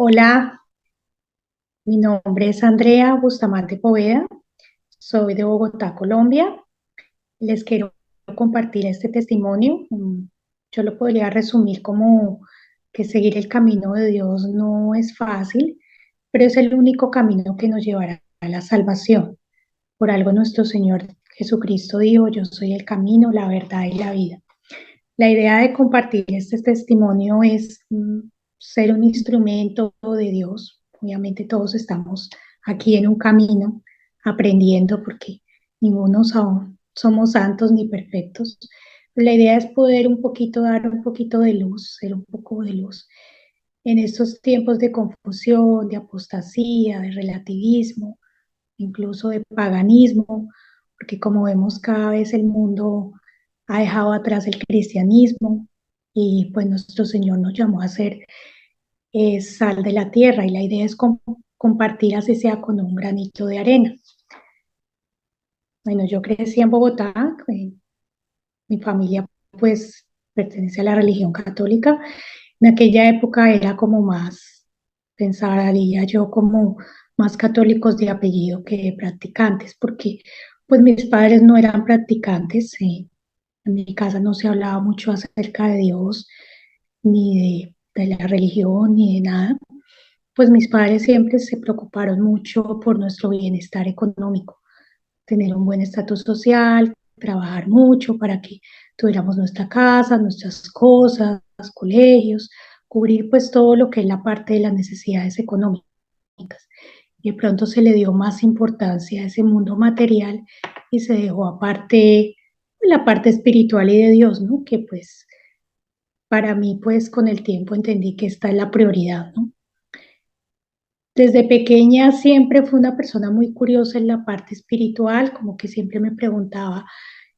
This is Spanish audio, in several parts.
Hola, mi nombre es Andrea Bustamante Poveda, soy de Bogotá, Colombia. Les quiero compartir este testimonio. Yo lo podría resumir como que seguir el camino de Dios no es fácil, pero es el único camino que nos llevará a la salvación. Por algo nuestro Señor Jesucristo dijo, yo soy el camino, la verdad y la vida. La idea de compartir este testimonio es ser un instrumento de Dios. Obviamente todos estamos aquí en un camino aprendiendo porque ninguno somos santos ni perfectos. La idea es poder un poquito dar un poquito de luz, ser un poco de luz en estos tiempos de confusión, de apostasía, de relativismo, incluso de paganismo, porque como vemos cada vez el mundo ha dejado atrás el cristianismo y pues nuestro Señor nos llamó a ser sal de la tierra y la idea es compartir así sea con un granito de arena. Bueno, yo crecí en Bogotá, mi familia pues pertenece a la religión católica. En aquella época era como más, pensaría yo, como más católicos de apellido que practicantes, porque pues mis padres no eran practicantes. En mi casa no se hablaba mucho acerca de Dios, ni de la religión, ni de nada. Pues mis padres siempre se preocuparon mucho por nuestro bienestar económico, tener un buen estatus social, trabajar mucho para que tuviéramos nuestra casa, nuestras cosas, colegios, cubrir pues todo lo que es la parte de las necesidades económicas. Y de pronto se le dio más importancia a ese mundo material y se dejó aparte la parte espiritual y de Dios, ¿no? Que pues para mí pues con el tiempo entendí que esta es la prioridad, ¿no? Desde pequeña siempre fui una persona muy curiosa en la parte espiritual, como que siempre me preguntaba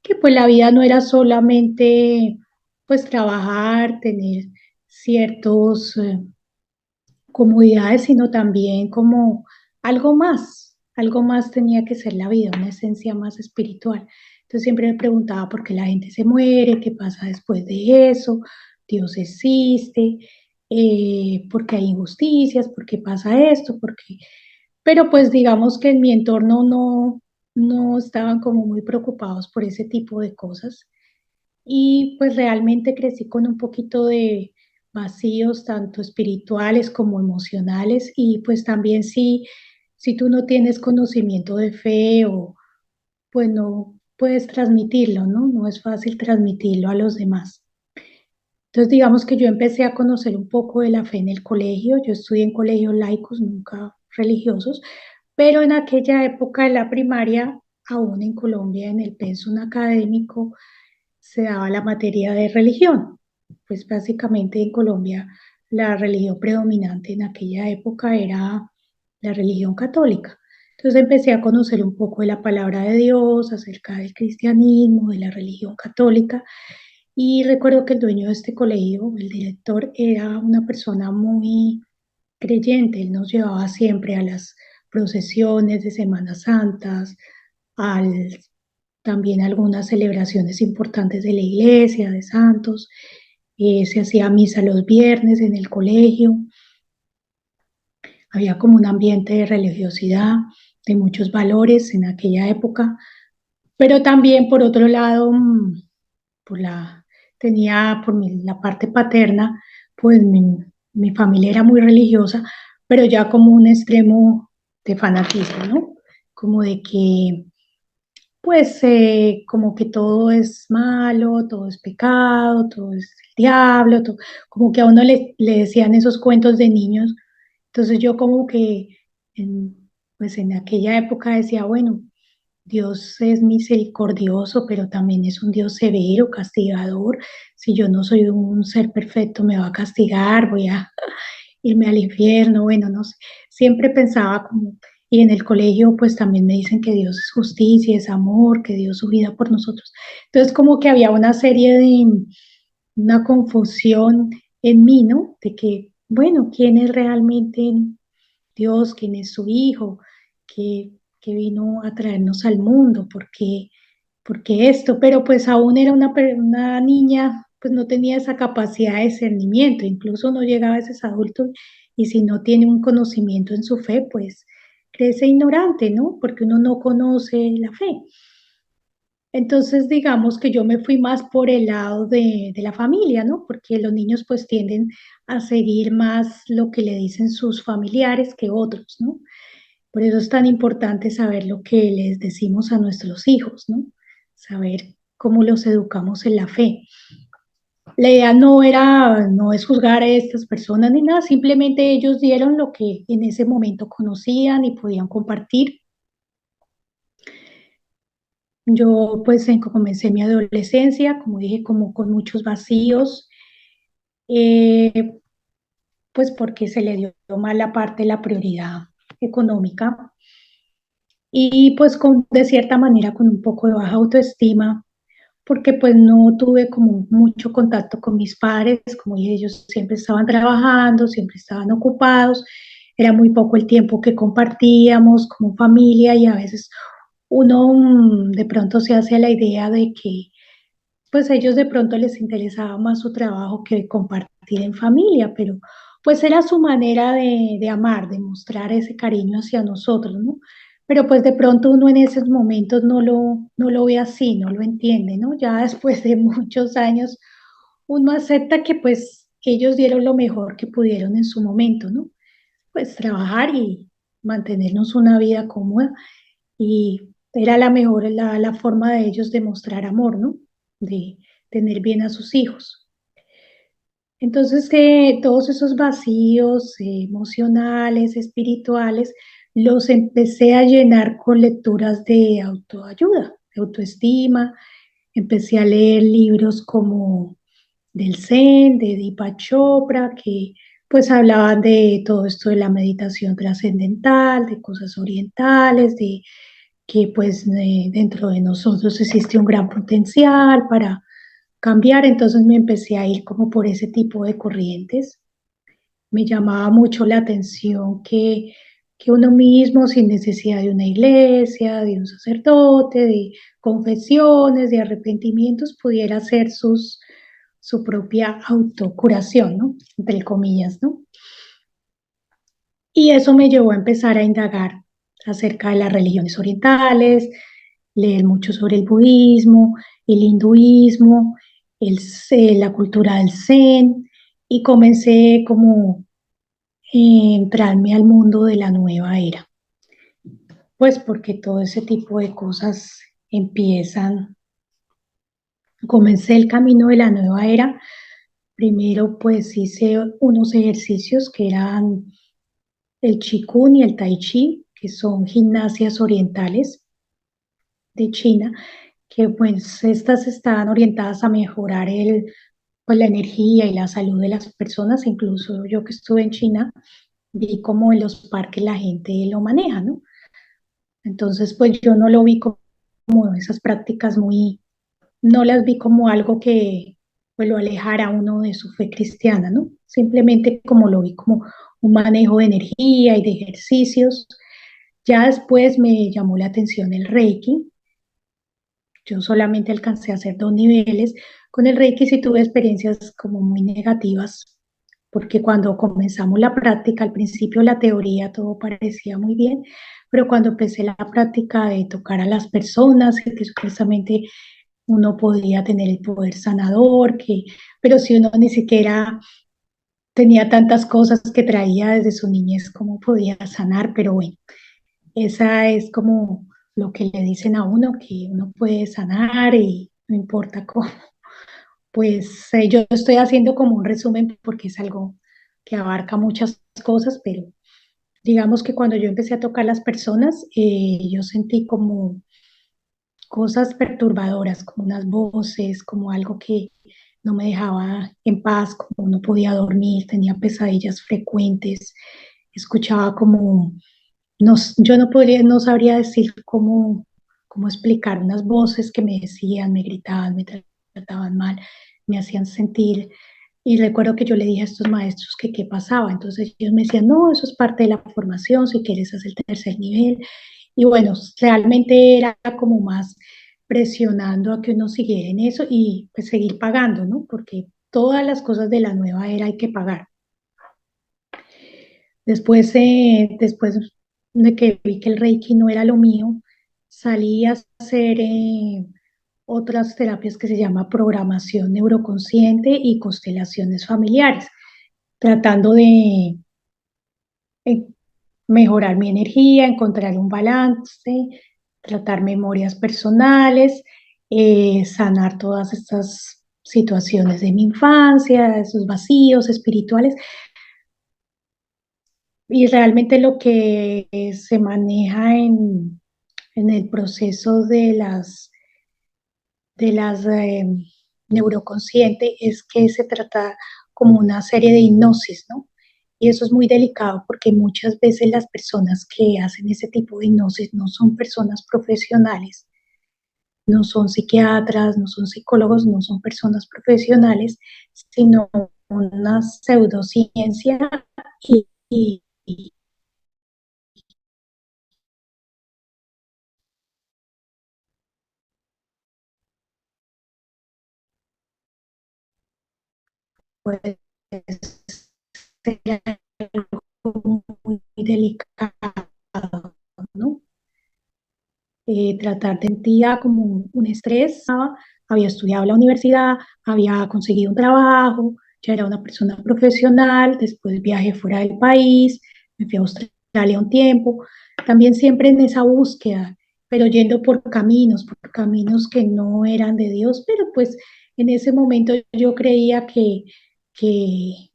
que pues la vida no era solamente pues trabajar, tener ciertos comodidades, sino también como algo más tenía que ser la vida, una esencia más espiritual. Entonces siempre me preguntaba por qué la gente se muere, qué pasa después de eso, Dios existe, por qué hay injusticias, por qué pasa esto, por qué... Pero pues digamos que en mi entorno no estaban como muy preocupados por ese tipo de cosas y pues realmente crecí con un poquito de vacíos, tanto espirituales como emocionales, y pues también si tú no tienes conocimiento de fe o pues no puedes transmitirlo, ¿no? No es fácil transmitirlo a los demás. Entonces digamos que yo empecé a conocer un poco de la fe en el colegio, yo estudié en colegios laicos, nunca religiosos, pero en aquella época de la primaria, aún en Colombia, en el pensum académico, se daba la materia de religión. Pues básicamente en Colombia la religión predominante en aquella época era la religión católica. Entonces empecé a conocer un poco de la palabra de Dios, acerca del cristianismo, de la religión católica. Y recuerdo que el dueño de este colegio, el director, era una persona muy creyente. Él nos llevaba siempre a las procesiones de Semanas Santas, al también algunas celebraciones importantes de la iglesia, de santos. Se hacía misa los viernes en el colegio. Había como un ambiente de religiosidad, de muchos valores en aquella época. Pero también, por otro lado, por la, tenía la parte paterna, pues mi familia era muy religiosa, pero ya como un extremo de fanatismo, ¿no? Como de que pues como que todo es malo, todo es pecado, todo es el diablo, como que a uno le decían esos cuentos de niños. Entonces yo como que pues en aquella época decía, bueno, Dios es misericordioso, pero también es un Dios severo, castigador. Si yo no soy un ser perfecto, me va a castigar, voy a irme al infierno, bueno, no sé, siempre pensaba como, y en el colegio pues también me dicen que Dios es justicia, es amor, que dio su vida por nosotros. Entonces como que había una serie de, una confusión en mí, ¿no? De que, bueno, ¿quién es realmente Dios? ¿Quién es su hijo? Que vino a traernos al mundo? ¿Por qué esto? Pero pues aún era una niña pues no tenía esa capacidad de discernimiento, incluso no llegaba a esos adultos y si no tiene un conocimiento en su fe, pues crece ignorante, ¿no? Porque uno no conoce la fe. Entonces, digamos que yo me fui más por el lado de la familia, ¿no? Porque los niños pues tienden a seguir más lo que le dicen sus familiares que otros, ¿no? Por eso es tan importante saber lo que les decimos a nuestros hijos, ¿no? Saber cómo los educamos en la fe. La idea no es juzgar a estas personas ni nada, simplemente ellos dieron lo que en ese momento conocían y podían compartir. Yo pues comencé mi adolescencia, como dije, como con muchos vacíos, eh, pues porque se le dio mal la parte de la prioridad económica y pues de cierta manera con un poco de baja autoestima, porque pues no tuve como mucho contacto con mis padres, como dije, ellos siempre estaban trabajando, siempre estaban ocupados, era muy poco el tiempo que compartíamos como familia y a veces uno de pronto se hace la idea de que pues a ellos de pronto les interesaba más su trabajo que compartir en familia, pero pues era su manera de amar, de mostrar ese cariño hacia nosotros, ¿no? Pero pues de pronto uno en esos momentos no lo ve así, no lo entiende, ¿no? Ya después de muchos años uno acepta que pues ellos dieron lo mejor que pudieron en su momento, ¿no? Pues trabajar y mantenernos una vida cómoda y era la mejor, la forma de ellos de mostrar amor, ¿no? De tener bien a sus hijos. Entonces, que todos esos vacíos emocionales, espirituales, los empecé a llenar con lecturas de autoayuda, de autoestima. Empecé a leer libros como del Zen, de Deepak Chopra, que pues hablaban de todo esto de la meditación trascendental, de cosas orientales, de que pues dentro de nosotros existe un gran potencial para cambiar, entonces me empecé a ir como por ese tipo de corrientes. Me llamaba mucho la atención que uno mismo, sin necesidad de una iglesia, de un sacerdote, de confesiones, de arrepentimientos, pudiera hacer su propia autocuración, ¿no? Entre comillas, ¿no? Y eso me llevó a empezar a indagar acerca de las religiones orientales, leer mucho sobre el budismo, el hinduismo, la cultura del zen, y comencé como entrarme al mundo de la nueva era, pues porque todo ese tipo de cosas empiezan, comencé el camino de la nueva era. Primero pues hice unos ejercicios que eran el Qigong y el Tai Chi, que son gimnasias orientales de China, que pues estas están orientadas a mejorar pues, la energía y la salud de las personas. Incluso yo que estuve en China, vi cómo en los parques la gente lo maneja, ¿no? Entonces, pues yo no lo vi como esas prácticas muy, no las vi como algo que pues lo alejara a uno de su fe cristiana, ¿no? Simplemente como lo vi como un manejo de energía y de ejercicios. Ya después me llamó la atención el Reiki. Yo solamente alcancé a hacer 2 niveles. Con el Reiki sí tuve experiencias como muy negativas, porque cuando comenzamos la práctica, al principio la teoría todo parecía muy bien, pero cuando empecé la práctica de tocar a las personas, que supuestamente uno podía tener el poder sanador, pero si uno ni siquiera tenía tantas cosas que traía desde su niñez, ¿cómo podía sanar? Pero bueno, esa es como lo que le dicen a uno, que uno puede sanar y no importa cómo. Pues yo estoy haciendo como un resumen porque es algo que abarca muchas cosas, pero digamos que cuando yo empecé a tocar las personas, yo sentí como cosas perturbadoras, como unas voces, como algo que no me dejaba en paz, como no podía dormir, tenía pesadillas frecuentes, escuchaba como no, yo no podría, no sabría decir cómo explicar unas voces que me decían, me gritaban, me trataban mal, me hacían sentir. Y recuerdo que yo le dije a estos maestros que qué pasaba. Entonces ellos me decían, no, eso es parte de la formación, si quieres hacer el tercer nivel. Y bueno, realmente era como más presionando a que uno siguiera en eso y pues seguir pagando, ¿no? Porque todas las cosas de la nueva era hay que pagar. Después de que vi que el Reiki no era lo mío, salí a hacer otras terapias que se llama programación neuroconsciente y constelaciones familiares, tratando de eh, mejorar mi energía, encontrar un balance, tratar memorias personales, sanar todas estas situaciones de mi infancia, esos vacíos espirituales. Y realmente lo que se maneja en el proceso de las neuroconsciente es que se trata como una serie de hipnosis, ¿no? Y eso es muy delicado porque muchas veces las personas que hacen ese tipo de hipnosis no son personas profesionales, no son psiquiatras, no son psicólogos, no son personas profesionales, sino una pseudociencia y puede ser algo muy delicado, ¿no? Tratar de sentir como un estrés. Había estudiado en la universidad, había conseguido un trabajo, ya era una persona profesional, después viajé fuera del país, me fui a Australia un tiempo, también siempre en esa búsqueda, pero yendo por caminos que no eran de Dios, pero pues en ese momento yo creía que, que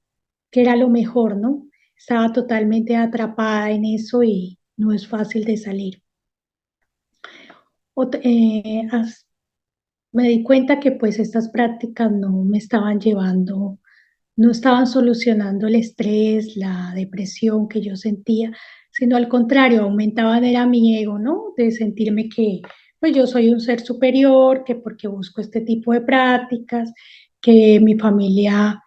era lo mejor, ¿no? Estaba totalmente atrapada en eso y no es fácil de salir. Ot- eh, as- Me di cuenta que pues estas prácticas no me estaban llevando, no estaban solucionando el estrés, la depresión que yo sentía, sino al contrario, aumentaban era mi ego, ¿no? De sentirme que pues yo soy un ser superior, que porque busco este tipo de prácticas, que mi familia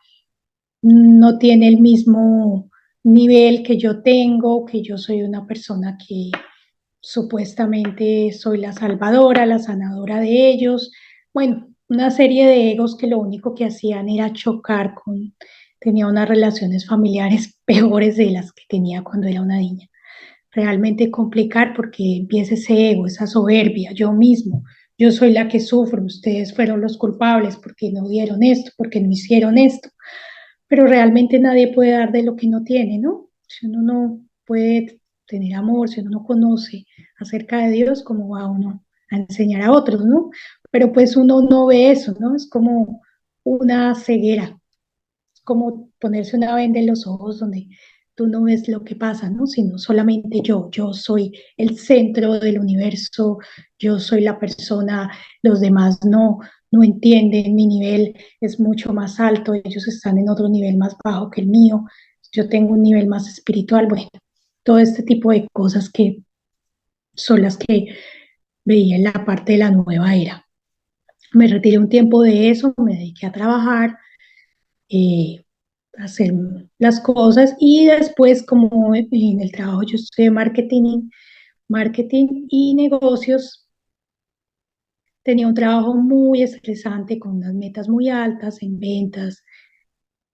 no tiene el mismo nivel que yo tengo, que yo soy una persona que supuestamente soy la salvadora, la sanadora de ellos. Bueno, una serie de egos que lo único que hacían era chocar con, tenía unas relaciones familiares peores de las que tenía cuando era una niña. Realmente complicar porque empieza ese ego, esa soberbia, yo mismo. Yo soy la que sufro, ustedes fueron los culpables porque no dieron esto, porque no hicieron esto, pero realmente nadie puede dar de lo que no tiene, ¿no? Si uno no puede tener amor, si uno no conoce acerca de Dios, ¿cómo va uno a enseñar a otros, ¿no? Pero pues uno no ve eso, ¿no? Es como una ceguera, es como ponerse una venda en los ojos donde tú no ves lo que pasa, ¿no? Sino solamente yo soy el centro del universo, yo soy la persona, los demás no entienden, mi nivel es mucho más alto, ellos están en otro nivel más bajo que el mío, yo tengo un nivel más espiritual, bueno, todo este tipo de cosas que son las que veía en la parte de la nueva era. Me retiré un tiempo de eso, me dediqué a trabajar, eh, hacer las cosas y después como en el trabajo yo estudié marketing y negocios, tenía un trabajo muy estresante con unas metas muy altas en ventas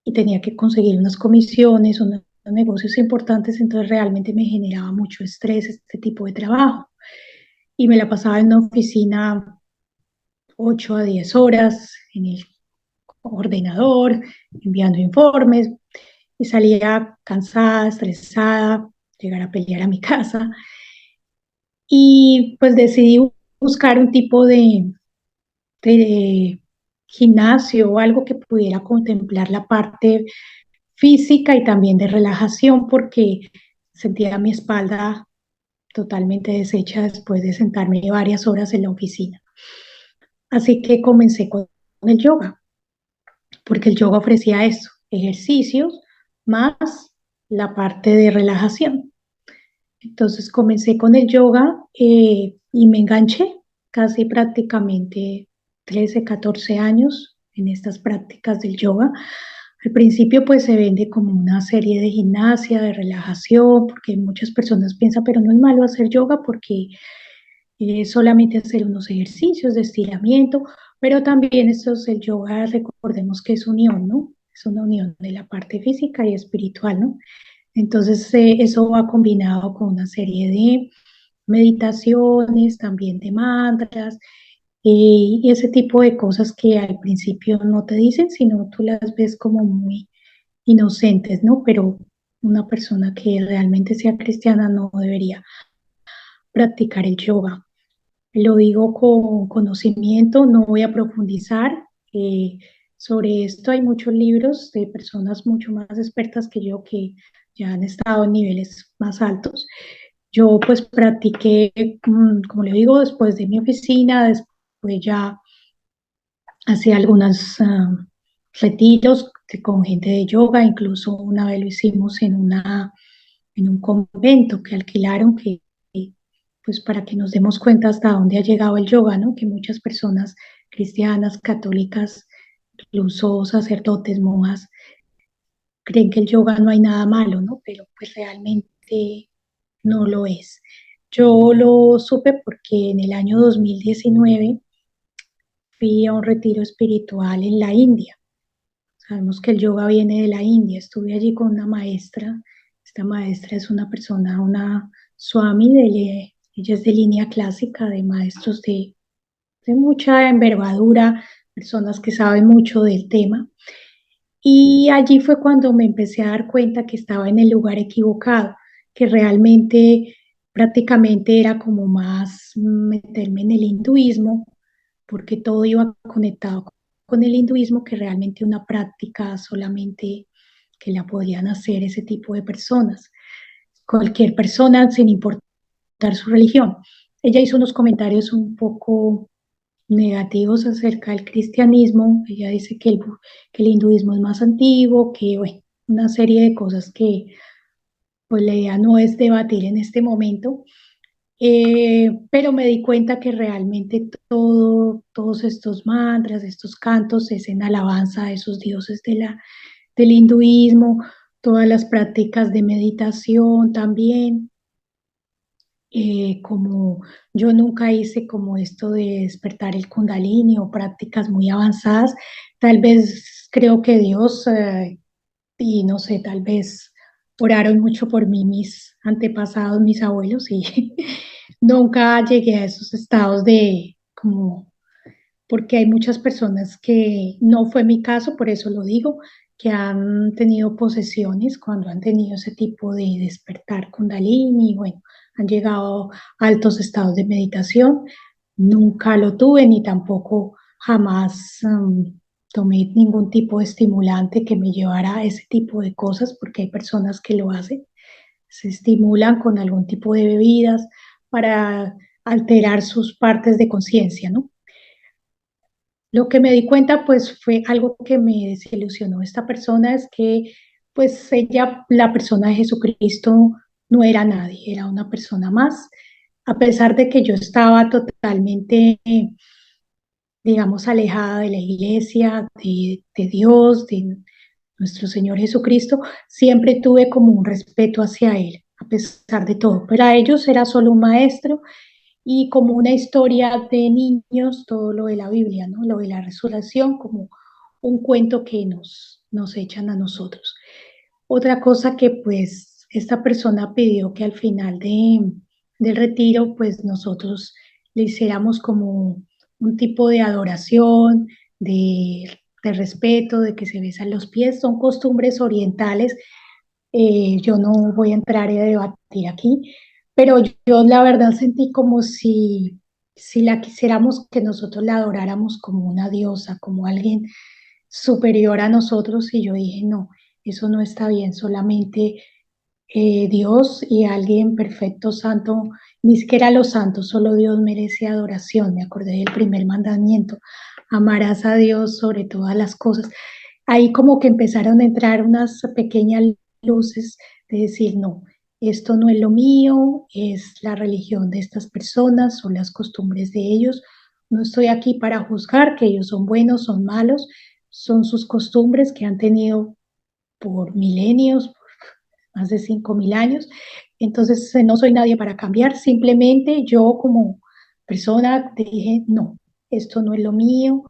y tenía que conseguir unas comisiones, unos negocios importantes, entonces realmente me generaba mucho estrés este tipo de trabajo y me la pasaba en una oficina 8 a 10 horas en el ordenador, enviando informes, y salía cansada, estresada, llegar a pelear a mi casa. Y pues decidí buscar un tipo de gimnasio o algo que pudiera contemplar la parte física y también de relajación porque sentía mi espalda totalmente deshecha después de sentarme varias horas en la oficina. Así que comencé con el yoga, porque el yoga ofrecía eso, ejercicios más la parte de relajación. Entonces comencé con el yoga y me enganché casi prácticamente 13, 14 años en estas prácticas del yoga. Al principio pues se vende como una serie de gimnasia, de relajación, porque muchas personas piensan, pero no es malo hacer yoga porque solamente hacer unos ejercicios de estiramiento, pero también esto es el yoga, recordemos que es unión, ¿no? Es una unión de la parte física y espiritual, ¿no? Entonces, eso va combinado con una serie de meditaciones, también de mantras, y ese tipo de cosas que al principio no te dicen, sino tú las ves como muy inocentes, ¿no? Pero una persona que realmente sea cristiana no debería practicar el yoga. Lo digo con conocimiento, no voy a profundizar. eh, Sobre esto hay muchos libros de personas mucho más expertas que yo que ya han estado en niveles más altos. Yo pues practiqué, como le digo, después de mi oficina, después ya hacía algunos retiros con gente de yoga, incluso una vez lo hicimos en un convento que alquilaron, que pues para que nos demos cuenta hasta dónde ha llegado el yoga, ¿no? Que muchas personas cristianas, católicas, incluso sacerdotes, monjas, creen que el yoga no hay nada malo, ¿no? Pero pues realmente no lo es. Yo lo supe porque en el año 2019 fui a un retiro espiritual en la India. Sabemos que el yoga viene de la India. Estuve allí con una maestra. Esta maestra es una persona, una swami, ella es de línea clásica, de maestros de mucha envergadura, personas que saben mucho del tema. Y allí fue cuando me empecé a dar cuenta que estaba en el lugar equivocado, que realmente prácticamente era como más meterme en el hinduismo, porque todo iba conectado con el hinduismo, que realmente una práctica solamente que la podrían hacer ese tipo de personas, cualquier persona sin importar su religión. Ella hizo unos comentarios un poco negativos acerca del cristianismo. Ella dice que el hinduismo es más antiguo, que bueno, una serie de cosas que pues la idea no es debatir en este momento, pero me di cuenta que realmente todos estos mantras, estos cantos es en alabanza a esos dioses del hinduismo, todas las prácticas de meditación también, como yo nunca hice como esto de despertar el kundalini o prácticas muy avanzadas, tal vez creo que Dios, y no sé, tal vez oraron mucho por mí mis antepasados, mis abuelos, y nunca llegué a esos estados de como, porque hay muchas personas que no fue mi caso, por eso lo digo, que han tenido posesiones cuando han tenido ese tipo de despertar kundalini, bueno, han llegado a altos estados de meditación. Nunca lo tuve ni tampoco jamás tomé ningún tipo de estimulante que me llevara a ese tipo de cosas, porque hay personas que lo hacen, se estimulan con algún tipo de bebidas para alterar sus partes de conciencia, ¿no? Lo que me di cuenta, pues, fue algo que me desilusionó esta persona, es que, pues, ella, la persona de Jesucristo, no era nadie, era una persona más, a pesar de que yo estaba totalmente, digamos, alejada de la iglesia, de Dios, de nuestro Señor Jesucristo, siempre tuve como un respeto hacia Él, a pesar de todo. Para ellos era solo un maestro y como una historia de niños, todo lo de la Biblia, ¿no? Lo de la resurrección, como un cuento que nos echan a nosotros. Otra cosa que pues esta persona pidió que al final del retiro, pues nosotros le hiciéramos como un tipo de adoración, de respeto, de que se besan los pies, son costumbres orientales. Yo no voy a entrar a debatir aquí, pero yo la verdad sentí como si la quisiéramos que nosotros la adoráramos como una diosa, como alguien superior a nosotros, y yo dije, no, eso no está bien, solamente Dios y alguien perfecto, santo, ni siquiera los santos, solo Dios merece adoración. Me acordé del primer mandamiento, amarás a Dios sobre todas las cosas. Ahí como que empezaron a entrar unas pequeñas luces de decir, no, esto no es lo mío, es la religión de estas personas, son las costumbres de ellos. No estoy aquí para juzgar que ellos son buenos, son malos, son sus costumbres que han tenido por milenios, más de 5.000 años. Entonces, no soy nadie para cambiar, simplemente yo como persona, dije, no, esto no es lo mío,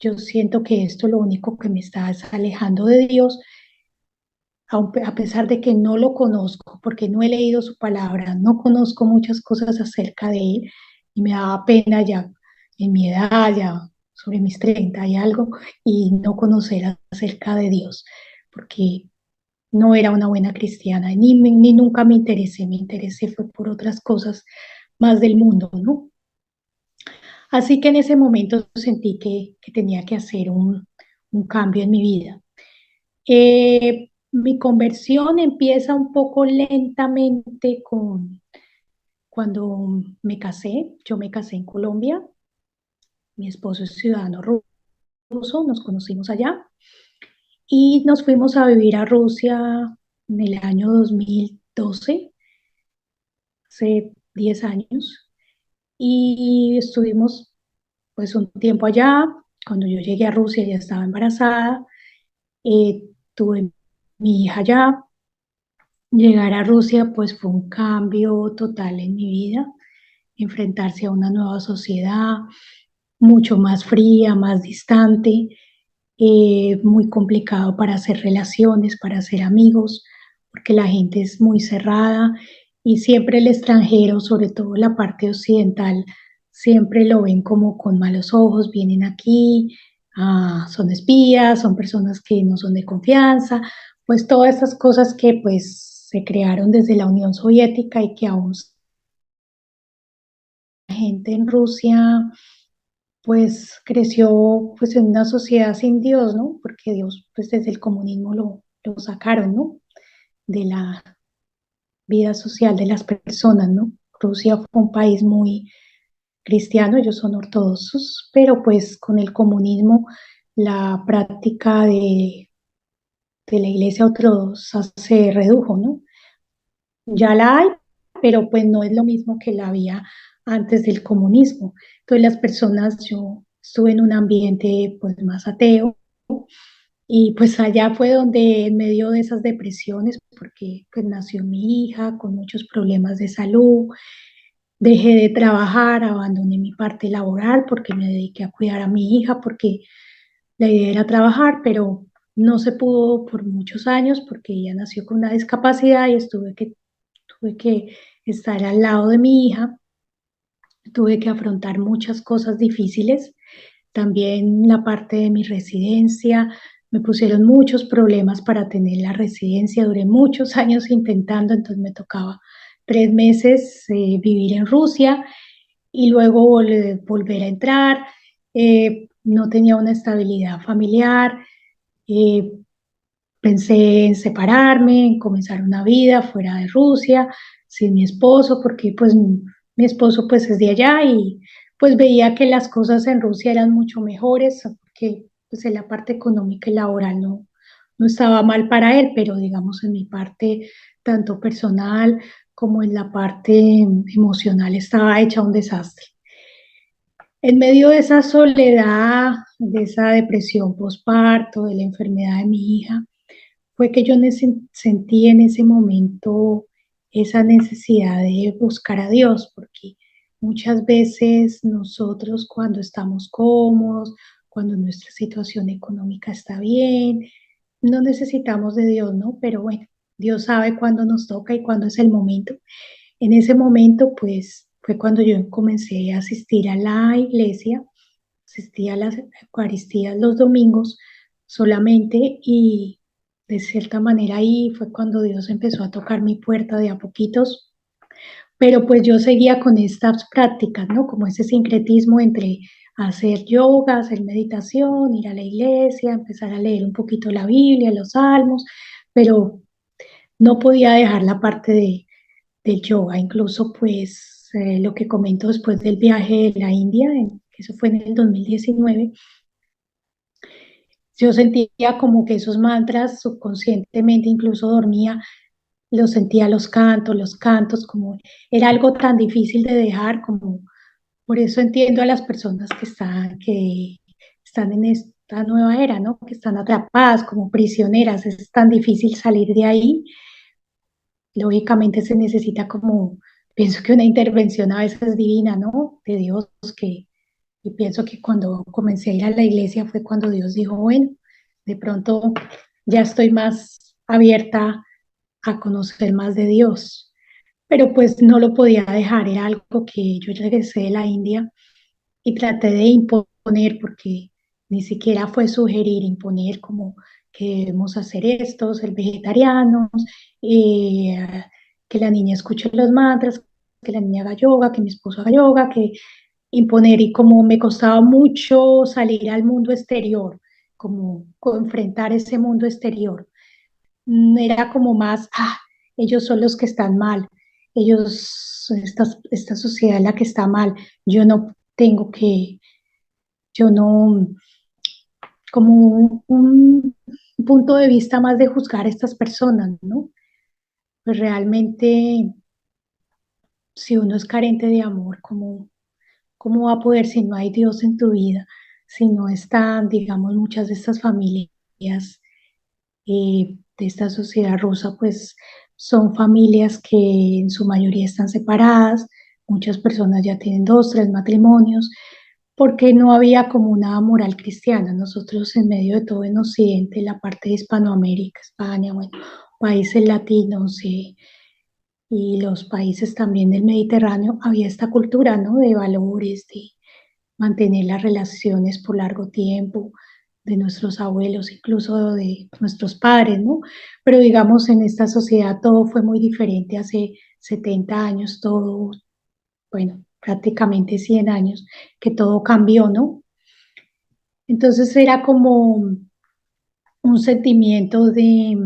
yo siento que esto lo único que me está es alejando de Dios, a pesar de que no lo conozco, porque no he leído su palabra, no conozco muchas cosas acerca de él y me daba pena ya en mi edad, ya sobre mis 30 y algo, y no conocer acerca de Dios, porque no era una buena cristiana, ni nunca me interesé fue por otras cosas más del mundo, ¿no? Así que en ese momento sentí que tenía que hacer un cambio en mi vida. Mi conversión empieza un poco lentamente cuando me casé. Yo me casé en Colombia, mi esposo es ciudadano ruso, nos conocimos allá y nos fuimos a vivir a Rusia en el año 2012, hace 10 años, y estuvimos pues un tiempo allá. Cuando yo llegué a Rusia ya estaba embarazada, tuve mi hija allá. Llegar a Rusia pues fue un cambio total en mi vida, enfrentarse a una nueva sociedad mucho más fría, más distante, muy complicado para hacer relaciones, para hacer amigos, porque la gente es muy cerrada y siempre el extranjero, sobre todo la parte occidental, siempre lo ven como con malos ojos, vienen aquí, son espías, son personas que no son de confianza, pues todas esas cosas que pues se crearon desde la Unión Soviética y que aún la gente en Rusia pues creció pues en una sociedad sin Dios, ¿no? Porque Dios pues desde el comunismo lo sacaron, ¿no? De la vida social de las personas, ¿no? Rusia fue un país muy cristiano, ellos son ortodoxos, pero pues con el comunismo la práctica de la iglesia ortodoxa se redujo, ¿no? Ya la hay, pero pues no es lo mismo que la había antes del comunismo. Entonces las personas, yo estuve en un ambiente pues más ateo y pues allá fue donde en medio de esas depresiones, porque pues nació mi hija con muchos problemas de salud, dejé de trabajar, abandoné mi parte laboral porque me dediqué a cuidar a mi hija, porque la idea era trabajar, pero no se pudo por muchos años porque ella nació con una discapacidad y tuve que estar al lado de mi hija, tuve que afrontar muchas cosas difíciles, también la parte de mi residencia, me pusieron muchos problemas para tener la residencia, duré muchos años intentando, entonces me tocaba 3 meses vivir en Rusia y luego volver a entrar, no tenía una estabilidad familiar, eh, pensé en separarme, en comenzar una vida fuera de Rusia, sin mi esposo, porque pues mi esposo pues es de allá y pues veía que las cosas en Rusia eran mucho mejores, porque pues en la parte económica y laboral no estaba mal para él, pero digamos en mi parte tanto personal como en la parte emocional estaba hecha un desastre. En medio de esa soledad, de esa depresión postparto, de la enfermedad de mi hija, fue que yo sentí en ese momento esa necesidad de buscar a Dios, porque muchas veces nosotros cuando estamos cómodos, cuando nuestra situación económica está bien, no necesitamos de Dios, ¿no? Pero bueno, Dios sabe cuándo nos toca y cuándo es el momento. En ese momento, pues, fue cuando yo comencé a asistir a la iglesia, asistía a las Eucaristías los domingos solamente y de cierta manera ahí fue cuando Dios empezó a tocar mi puerta de a poquitos, pero pues yo seguía con estas prácticas, ¿no? Como ese sincretismo entre hacer yoga, hacer meditación, ir a la iglesia, empezar a leer un poquito la Biblia, los salmos, pero no podía dejar la parte del yoga, incluso pues lo que comento después del viaje de la India, que eso fue en el 2019, yo sentía como que esos mantras subconscientemente, incluso dormía, los sentía los cantos, como era algo tan difícil de dejar, como por eso entiendo a las personas que están en esta nueva era, ¿no? Que están atrapadas como prisioneras, es tan difícil salir de ahí, lógicamente se necesita como pienso que una intervención a veces divina, ¿no? De Dios, que, y pienso que cuando comencé a ir a la iglesia fue cuando Dios dijo, bueno, de pronto ya estoy más abierta a conocer más de Dios, pero pues no lo podía dejar, era algo que yo regresé de la India y traté de imponer, porque ni siquiera fue sugerir, imponer como que debemos hacer esto, ser vegetarianos, eh, que la niña escuche los mantras, que la niña haga yoga, que mi esposo haga yoga, que imponer, y como me costaba mucho salir al mundo exterior, como enfrentar ese mundo exterior, era como más, ellos son los que están mal, esta sociedad es la que está mal, yo no tengo que, yo no, como un punto de vista más de juzgar a estas personas, ¿no? Pues realmente, si uno es carente de amor, ¿cómo va a poder si no hay Dios en tu vida? Si no están, digamos, muchas de estas familias de esta sociedad rusa, pues son familias que en su mayoría están separadas, muchas personas ya tienen dos, tres matrimonios, porque no había como una moral cristiana. Nosotros en medio de todo en Occidente, la parte de Hispanoamérica, España, bueno, países latinos y los países también del Mediterráneo, había esta cultura, ¿no? De valores, de mantener las relaciones por largo tiempo, de nuestros abuelos, incluso de nuestros padres, ¿no? Pero digamos, en esta sociedad todo fue muy diferente hace 70 años, todo, bueno, prácticamente 100 años, que todo cambió, ¿no? Entonces era como un sentimiento de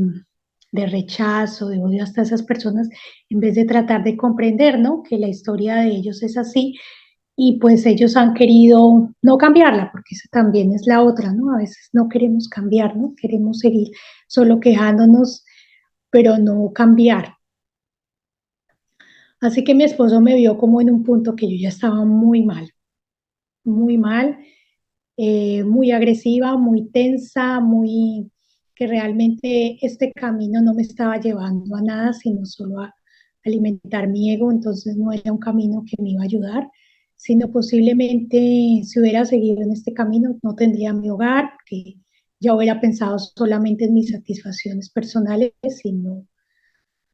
rechazo, de odio hasta esas personas, en vez de tratar de comprender, ¿no? Que la historia de ellos es así y pues ellos han querido no cambiarla, porque esa también es la otra, ¿no? A veces no queremos cambiar, ¿no? Queremos seguir solo quejándonos, pero no cambiar. Así que mi esposo me vio como en un punto que yo ya estaba muy mal, muy agresiva, muy tensa, muy que realmente este camino no me estaba llevando a nada, sino solo a alimentar mi ego, entonces no era un camino que me iba a ayudar, sino posiblemente si hubiera seguido en este camino no tendría mi hogar, que ya hubiera pensado solamente en mis satisfacciones personales, sino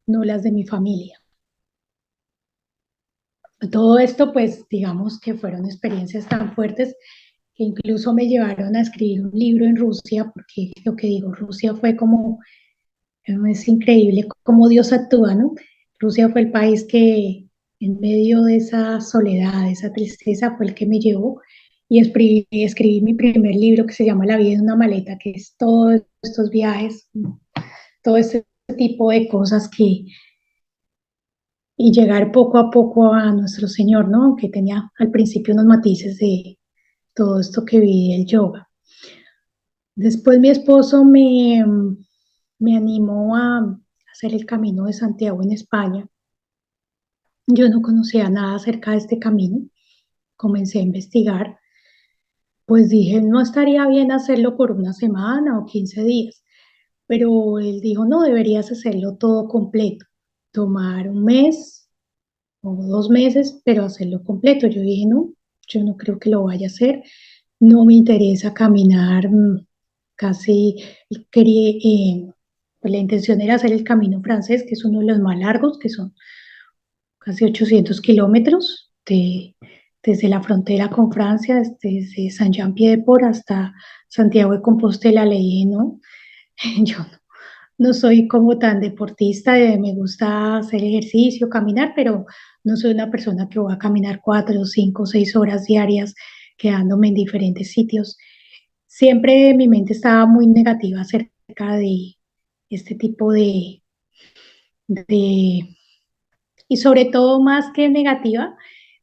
no las de mi familia. Todo esto, pues, digamos que fueron experiencias tan fuertes que incluso me llevaron a escribir un libro en Rusia, porque lo que digo, Rusia fue como, es increíble cómo Dios actúa, ¿no? Rusia fue el país que en medio de esa soledad, de esa tristeza, fue el que me llevó y escribí mi primer libro que se llama La vida en una maleta, que es todos estos viajes, todo este tipo de cosas que, y llegar poco a poco a nuestro Señor, ¿no? Aunque tenía al principio unos matices de todo esto que viví del yoga. Después mi esposo me animó a hacer el Camino de Santiago en España. Yo no conocía nada acerca de este camino, comencé a investigar, pues dije, no estaría bien hacerlo por una semana o 15 días, pero él dijo, no, deberías hacerlo todo completo, tomar un mes o 2 meses, pero hacerlo completo. Yo dije, no, yo no creo que lo vaya a hacer, no me interesa caminar casi, quería, pues la intención era hacer el camino francés, que es uno de los más largos, que son casi 800 kilómetros desde la frontera con Francia, desde Saint-Jean-Pied-de-Port hasta Santiago de Compostela. Le dije, no, yo no soy como tan deportista, me gusta hacer ejercicio, caminar, pero no soy una persona que va a caminar 4, 5, 6 horas diarias quedándome en diferentes sitios. Siempre mi mente estaba muy negativa acerca de este tipo de, y sobre todo más que negativa,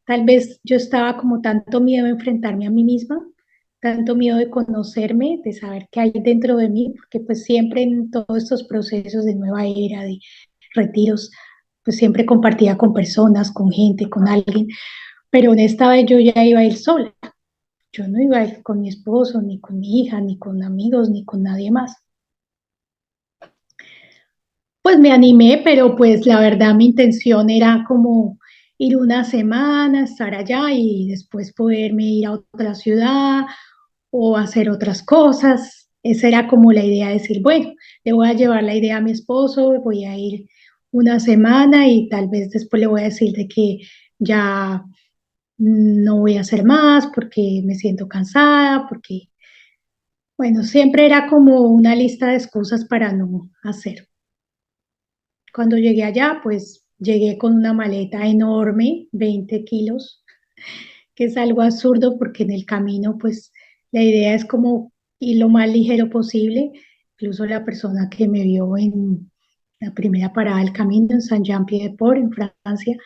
tal vez yo estaba como tanto miedo de enfrentarme a mí misma, tanto miedo de conocerme, de saber qué hay dentro de mí, porque pues siempre en todos estos procesos de nueva era, de retiros, pues siempre compartía con personas, con gente, con alguien, pero en esta vez yo ya iba a ir sola. Yo no iba a ir con mi esposo, ni con mi hija, ni con amigos, ni con nadie más. Pues me animé, pero pues la verdad mi intención era como, ir una semana, estar allá y después poderme ir a otra ciudad o hacer otras cosas. Esa era como la idea de decir, bueno, le voy a llevar la idea a mi esposo, voy a ir una semana y tal vez después le voy a decir de que ya no voy a hacer más porque me siento cansada, porque, bueno, siempre era como una lista de excusas para no hacer. Cuando llegué allá, pues llegué con una maleta enorme, 20 kilos, que es algo absurdo porque en el camino, pues la idea es como ir lo más ligero posible. Incluso la persona que me vio en la primera parada del camino, en Saint-Jean-Pied-de-Port, en Francia,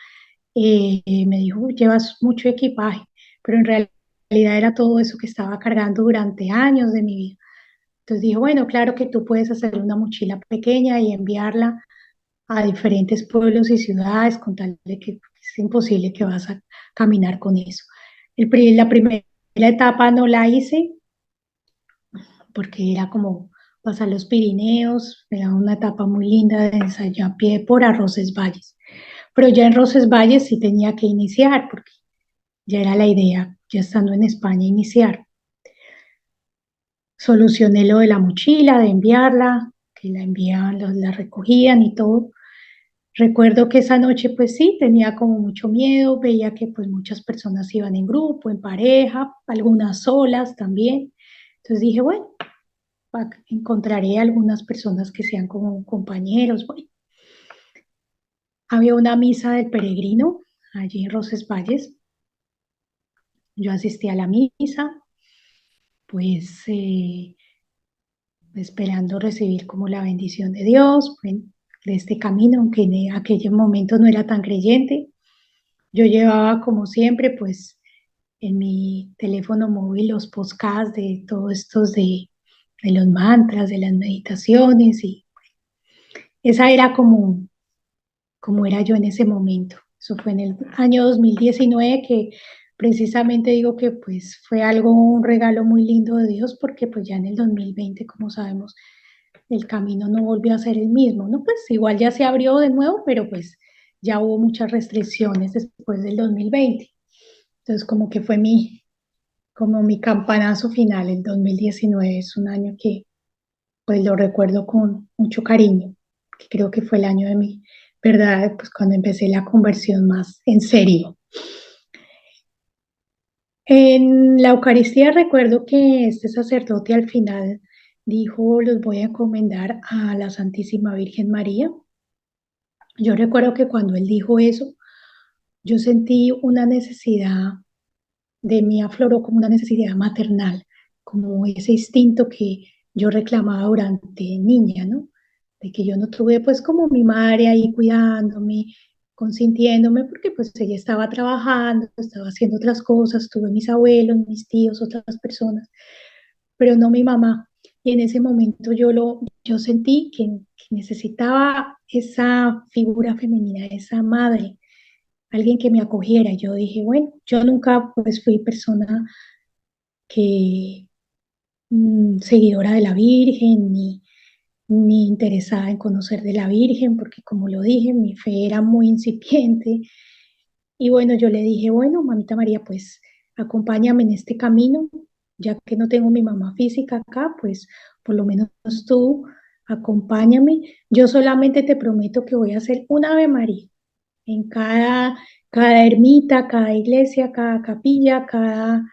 me dijo, llevas mucho equipaje, pero en realidad era todo eso que estaba cargando durante años de mi vida. Entonces dijo, bueno, claro que tú puedes hacer una mochila pequeña y enviarla a diferentes pueblos y ciudades con tal de que es imposible que vas a caminar con eso. La primera etapa no la hice porque era como pasar los Pirineos, era una etapa muy linda de ensayar a pie por Roncesvalles. Pero ya en Roncesvalles sí tenía que iniciar porque ya era la idea, ya estando en España, iniciar. Solucioné lo de la mochila, de enviarla, que la enviaban, la recogían y todo. Recuerdo que esa noche pues sí, tenía como mucho miedo, veía que pues muchas personas iban en grupo, en pareja, algunas solas también. Entonces dije, bueno, encontraré algunas personas que sean como compañeros. Bueno, había una misa del peregrino allí en Roncesvalles. Yo asistí a la misa, pues esperando recibir como la bendición de Dios, bueno, de este camino, aunque en aquel momento no era tan creyente. Yo llevaba como siempre, pues en mi teléfono móvil los podcasts de todos estos de los mantras, de las meditaciones y esa era como era yo en ese momento. Eso fue en el año 2019 que precisamente digo que pues fue algo, un regalo muy lindo de Dios porque pues ya en el 2020, como sabemos, el camino no volvió a ser el mismo, ¿no? Pues igual ya se abrió de nuevo, pero pues ya hubo muchas restricciones después del 2020. Entonces como que fue como mi campanazo final, el 2019 es un año que pues lo recuerdo con mucho cariño, que creo que fue el año de mi verdad, pues cuando empecé la conversión más en serio. En la Eucaristía recuerdo que este sacerdote al final dijo, los voy a encomendar a la Santísima Virgen María. Yo recuerdo que cuando él dijo eso, yo sentí una necesidad de mí afloró como una necesidad maternal, como ese instinto que yo reclamaba durante niña, ¿no? De que yo no tuve pues como mi madre ahí cuidándome, consintiéndome, porque pues ella estaba trabajando, estaba haciendo otras cosas, tuve mis abuelos, mis tíos, otras personas, pero no mi mamá. Y en ese momento yo sentí que necesitaba esa figura femenina, esa madre, alguien que me acogiera. Yo dije, bueno, yo nunca pues fui persona que seguidora de la Virgen, ni interesada en conocer de la Virgen, porque como lo dije, mi fe era muy incipiente. Y bueno, yo le dije, bueno, mamita María, pues acompáñame en este camino, ya que no tengo mi mamá física acá, pues por lo menos tú acompáñame. Yo solamente te prometo que voy a hacer una Ave María en cada ermita, cada iglesia, cada capilla, cada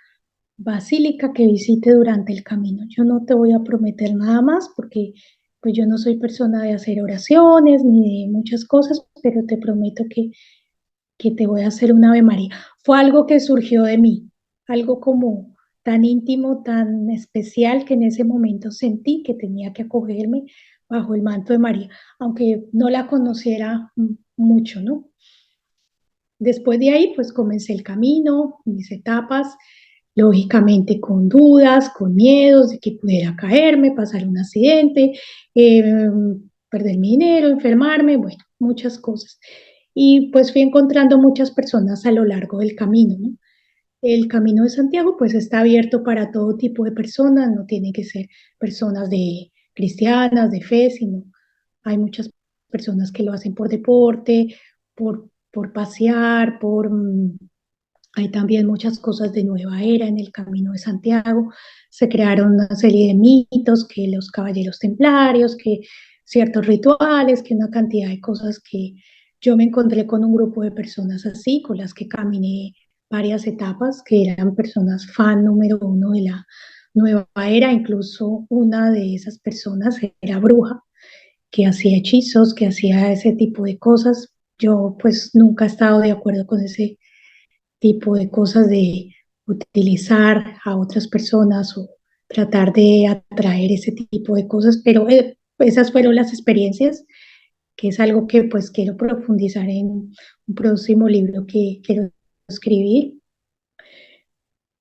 basílica que visite durante el camino. Yo no te voy a prometer nada más porque pues yo no soy persona de hacer oraciones ni de muchas cosas, pero te prometo que te voy a hacer un Ave María. Fue algo que surgió de mí, algo como tan íntimo, tan especial que en ese momento sentí que tenía que acogerme bajo el manto de María, aunque no la conociera mucho, ¿no? Después de ahí, pues comencé el camino, mis etapas, lógicamente con dudas, con miedos de que pudiera caerme, pasar un accidente, eh, perder mi dinero, enfermarme, bueno, muchas cosas. Y pues fui encontrando muchas personas a lo largo del camino, ¿no? El camino de Santiago pues está abierto para todo tipo de personas, no tiene que ser personas de cristianas, de fe, sino hay muchas personas que lo hacen por deporte, por por pasear, hay también muchas cosas de nueva era en el Camino de Santiago. Se crearon una serie de mitos, que los caballeros templarios, que ciertos rituales, que una cantidad de cosas que yo me encontré con un grupo de personas así, con las que caminé varias etapas, que eran personas fan número uno de la nueva era. Incluso una de esas personas era bruja, que hacía hechizos, que hacía ese tipo de cosas. Yo pues nunca he estado de acuerdo con ese tipo de cosas de utilizar a otras personas o tratar de atraer ese tipo de cosas, pero esas fueron las experiencias, que es algo que pues quiero profundizar en un próximo libro que quiero escribir.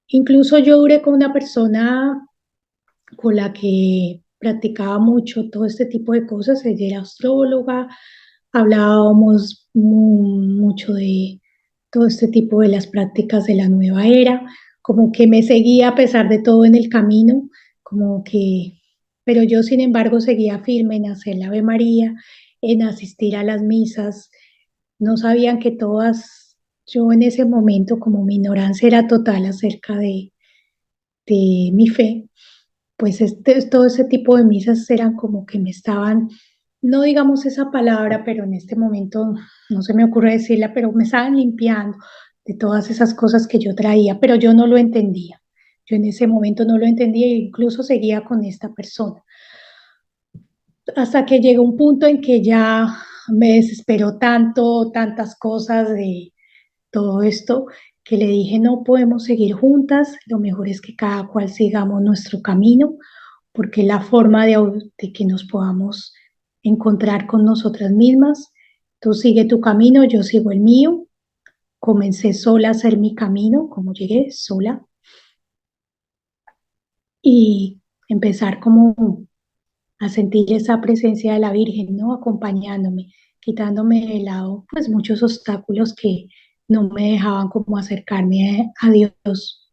Incluso yo duré con una persona con la que practicaba mucho todo este tipo de cosas. Ella era astróloga, hablábamos mucho de todo este tipo de las prácticas de la nueva era, como que me seguía a pesar de todo en el camino, como que, pero yo sin embargo seguía firme en hacer la Ave María, en asistir a las misas. No sabían que todas, yo en ese momento, como mi ignorancia era total acerca de mi fe, pues todo ese tipo de misas eran como que me estaban, no digamos esa palabra, pero en este momento no se me ocurre decirla, pero me estaban limpiando de todas esas cosas que yo traía, pero yo no lo entendía. Yo en ese momento no lo entendía e incluso seguía con esta persona. Hasta que llegó un punto en que ya me desesperó tanto, tantas cosas de todo esto, que le dije, no podemos seguir juntas, lo mejor es que cada cual sigamos nuestro camino, porque la forma de que nos podamos encontrar con nosotras mismas, tú sigue tu camino, yo sigo el mío. Comencé sola a hacer mi camino, como llegué sola, y empezar como a sentir esa presencia de la Virgen, ¿no? Acompañándome, quitándome de lado, pues muchos obstáculos que no me dejaban como acercarme a Dios.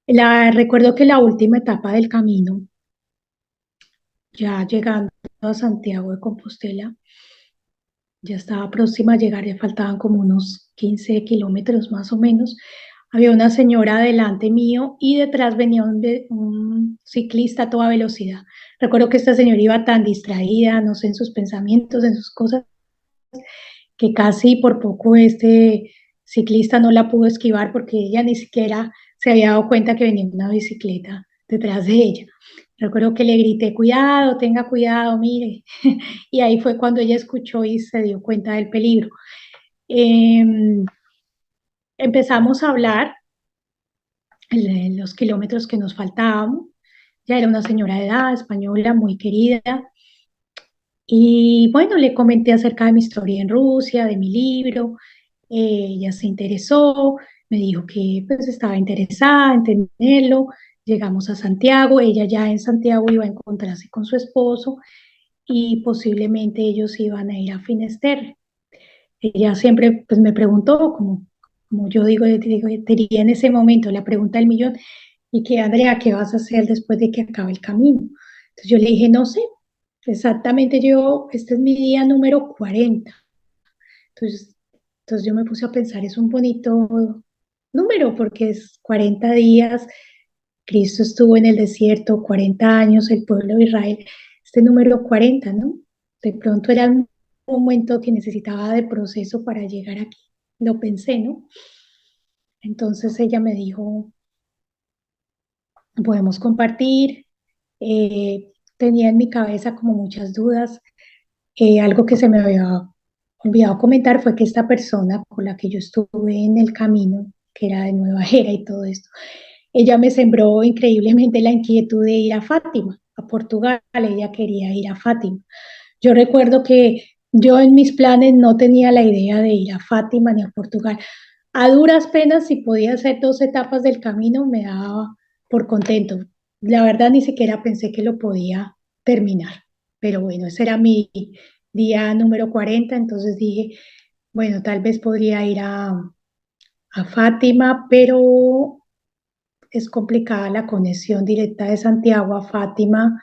Recuerdo que la última etapa del camino, ya llegando a Santiago de Compostela, ya estaba próxima a llegar, ya faltaban como unos 15 kilómetros más o menos. Había una señora delante mío y detrás venía un ciclista a toda velocidad. Recuerdo que esta señora iba tan distraída, no sé, en sus pensamientos, en sus cosas, que casi por poco este ciclista no la pudo esquivar, porque ella ni siquiera se había dado cuenta que venía una bicicleta detrás de ella. Recuerdo que le grité, cuidado, tenga cuidado, mire. Y ahí fue cuando ella escuchó y se dio cuenta del peligro. Eh, Empezamos a hablar los kilómetros que nos faltaban. Ya era una señora de edad, española, muy querida. Y bueno, le comenté acerca de mi historia en Rusia, de mi libro. Ella se interesó, me dijo que pues estaba interesada en tenerlo. Llegamos a Santiago, ella ya en Santiago iba a encontrarse con su esposo y posiblemente ellos iban a ir a Finisterre. Ella siempre pues me preguntó, como yo diría en ese momento, la pregunta del millón, ¿y qué, Andrea, qué vas a hacer después de que acabe el camino? Entonces yo le dije, no sé, exactamente este es mi día número 40. Entonces, entonces yo me puse a pensar, es un bonito número porque es 40 días, Cristo estuvo en el desierto 40 años, el pueblo de Israel, este número 40, ¿no? De pronto era un momento que necesitaba de proceso para llegar aquí. Lo pensé, ¿no? Entonces ella me dijo, podemos compartir. Tenía en mi cabeza como muchas dudas. Algo que se me había olvidado comentar fue que esta persona con la que yo estuve en el camino, que era de Nueva Era y todo esto, ella me sembró increíblemente la inquietud de ir a Fátima, a Portugal. Ella quería ir a Fátima. Yo recuerdo que yo en mis planes no tenía la idea de ir a Fátima ni a Portugal. A duras penas, si podía hacer 2 etapas del camino, me daba por contento. La verdad, ni siquiera pensé que lo podía terminar. Pero bueno, ese era mi día número 40. Entonces dije, bueno, tal vez podría ir a Fátima, pero es complicada la conexión directa de Santiago a Fátima.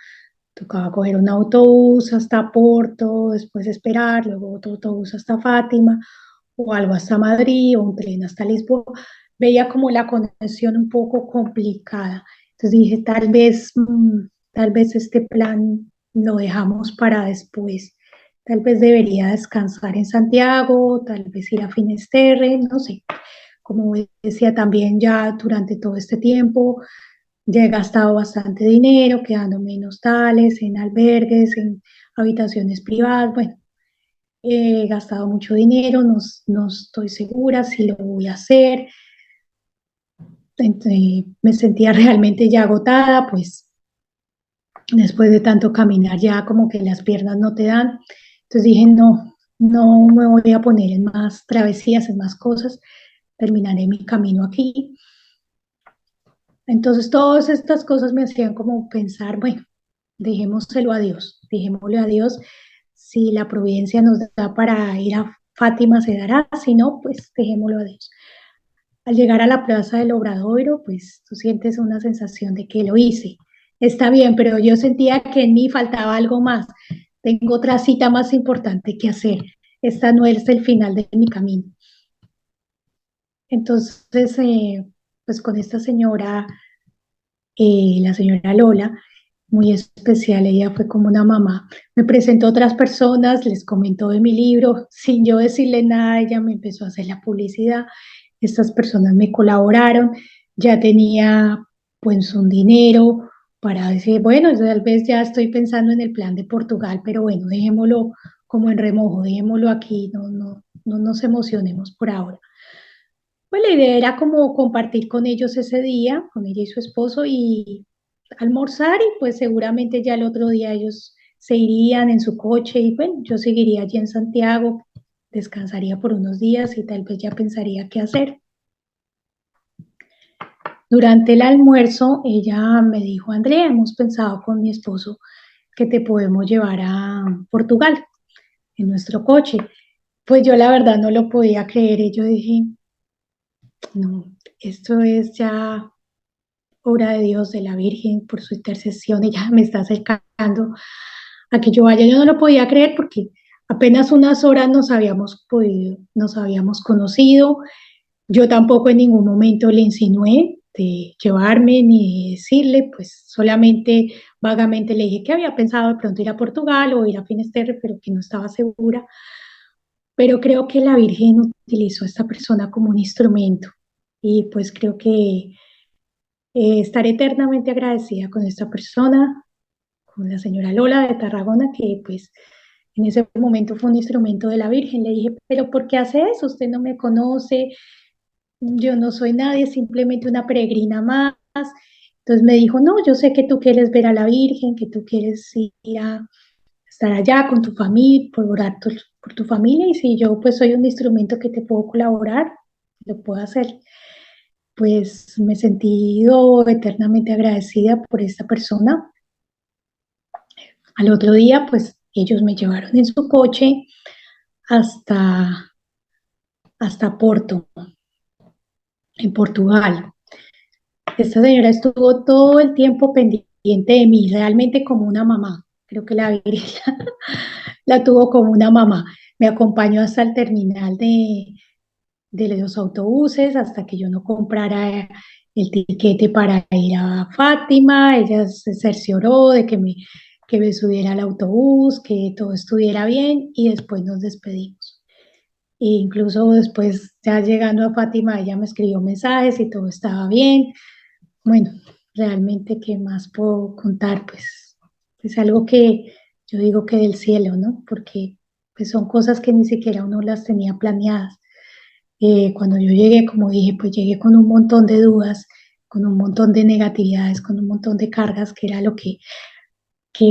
Tocaba coger un autobús hasta Porto, después esperar, luego otro autobús hasta Fátima, o algo hasta Madrid, o un tren hasta Lisboa. Veía como la conexión un poco complicada. Entonces dije, tal vez este plan lo dejamos para después. Tal vez debería descansar en Santiago, tal vez ir a Finisterre, no sé. Como decía también, ya durante todo este tiempo ya he gastado bastante dinero, quedándome en hostales, en albergues, en habitaciones privadas. Bueno, he gastado mucho dinero, no, no estoy segura si lo voy a hacer. Me sentía realmente ya agotada, pues después de tanto caminar ya como que las piernas no te dan. Entonces dije, no, no me voy a poner en más travesías, en más cosas, terminaré mi camino aquí. Entonces todas estas cosas me hacían como pensar, bueno, dejémosle a Dios, si la providencia nos da para ir a Fátima se dará, si no, pues dejémoslo a Dios. Al llegar a la plaza del Obradoiro, pues tú sientes una sensación de que lo hice. Está bien, pero yo sentía que en mí faltaba algo más. Tengo otra cita más importante que hacer. Esta no es el final de mi camino. Entonces, pues con esta señora, la señora Lola, muy especial, ella fue como una mamá. Me presentó a otras personas, les comentó de mi libro, sin yo decirle nada, ella me empezó a hacer la publicidad. Estas personas me colaboraron, ya tenía pues un dinero para decir, bueno, tal vez ya estoy pensando en el plan de Portugal, pero bueno, dejémoslo como en remojo, dejémoslo aquí, no nos emocionemos por ahora. Pues la idea era como compartir con ellos ese día, con ella y su esposo, y almorzar, y pues seguramente ya el otro día ellos se irían en su coche y bueno, yo seguiría allí en Santiago, descansaría por unos días y tal vez ya pensaría qué hacer. Durante el almuerzo, ella me dijo, Andrea, hemos pensado con mi esposo que te podemos llevar a Portugal en nuestro coche. Pues yo la verdad no lo podía creer y yo dije, no, esto es ya obra de Dios, de la Virgen, por su intercesión, ella me está acercando a que yo vaya. Yo no lo podía creer porque apenas unas horas nos habíamos conocido. Yo tampoco en ningún momento le insinué de llevarme ni decirle, pues solamente vagamente le dije que había pensado de pronto ir a Portugal o ir a Finisterre, pero que no estaba segura. Pero creo que la Virgen utilizó a esta persona como un instrumento y pues creo que estaré eternamente agradecida con esta persona, con la señora Lola de Tarragona, que pues en ese momento fue un instrumento de la Virgen. Le dije, pero ¿por qué hace eso? Usted no me conoce, yo no soy nadie, simplemente una peregrina más. Entonces me dijo, no, yo sé que tú quieres ver a la Virgen, que tú quieres ir a estar allá con tu familia, por orar por tu familia, y si yo pues soy un instrumento que te puedo colaborar, lo puedo hacer. Pues me he sentido eternamente agradecida por esta persona. Al otro día, pues ellos me llevaron en su coche hasta, hasta Porto, en Portugal. Esta señora estuvo todo el tiempo pendiente de mí, realmente como una mamá. Creo que la Virgen la tuvo como una mamá. Me acompañó hasta el terminal de los autobuses hasta que yo no comprara el tiquete para ir a Fátima. Ella se cercioró de que me subiera al autobús, que todo estuviera bien y después nos despedimos. E incluso después, ya llegando a Fátima, ella me escribió mensajes y todo estaba bien. Bueno, realmente, ¿qué más puedo contar? Pues es algo que yo digo que del cielo, ¿no? Porque pues son cosas que ni siquiera uno las tenía planeadas. Cuando yo llegué, como dije, pues llegué con un montón de dudas, con un montón de negatividades, con un montón de cargas, que era lo que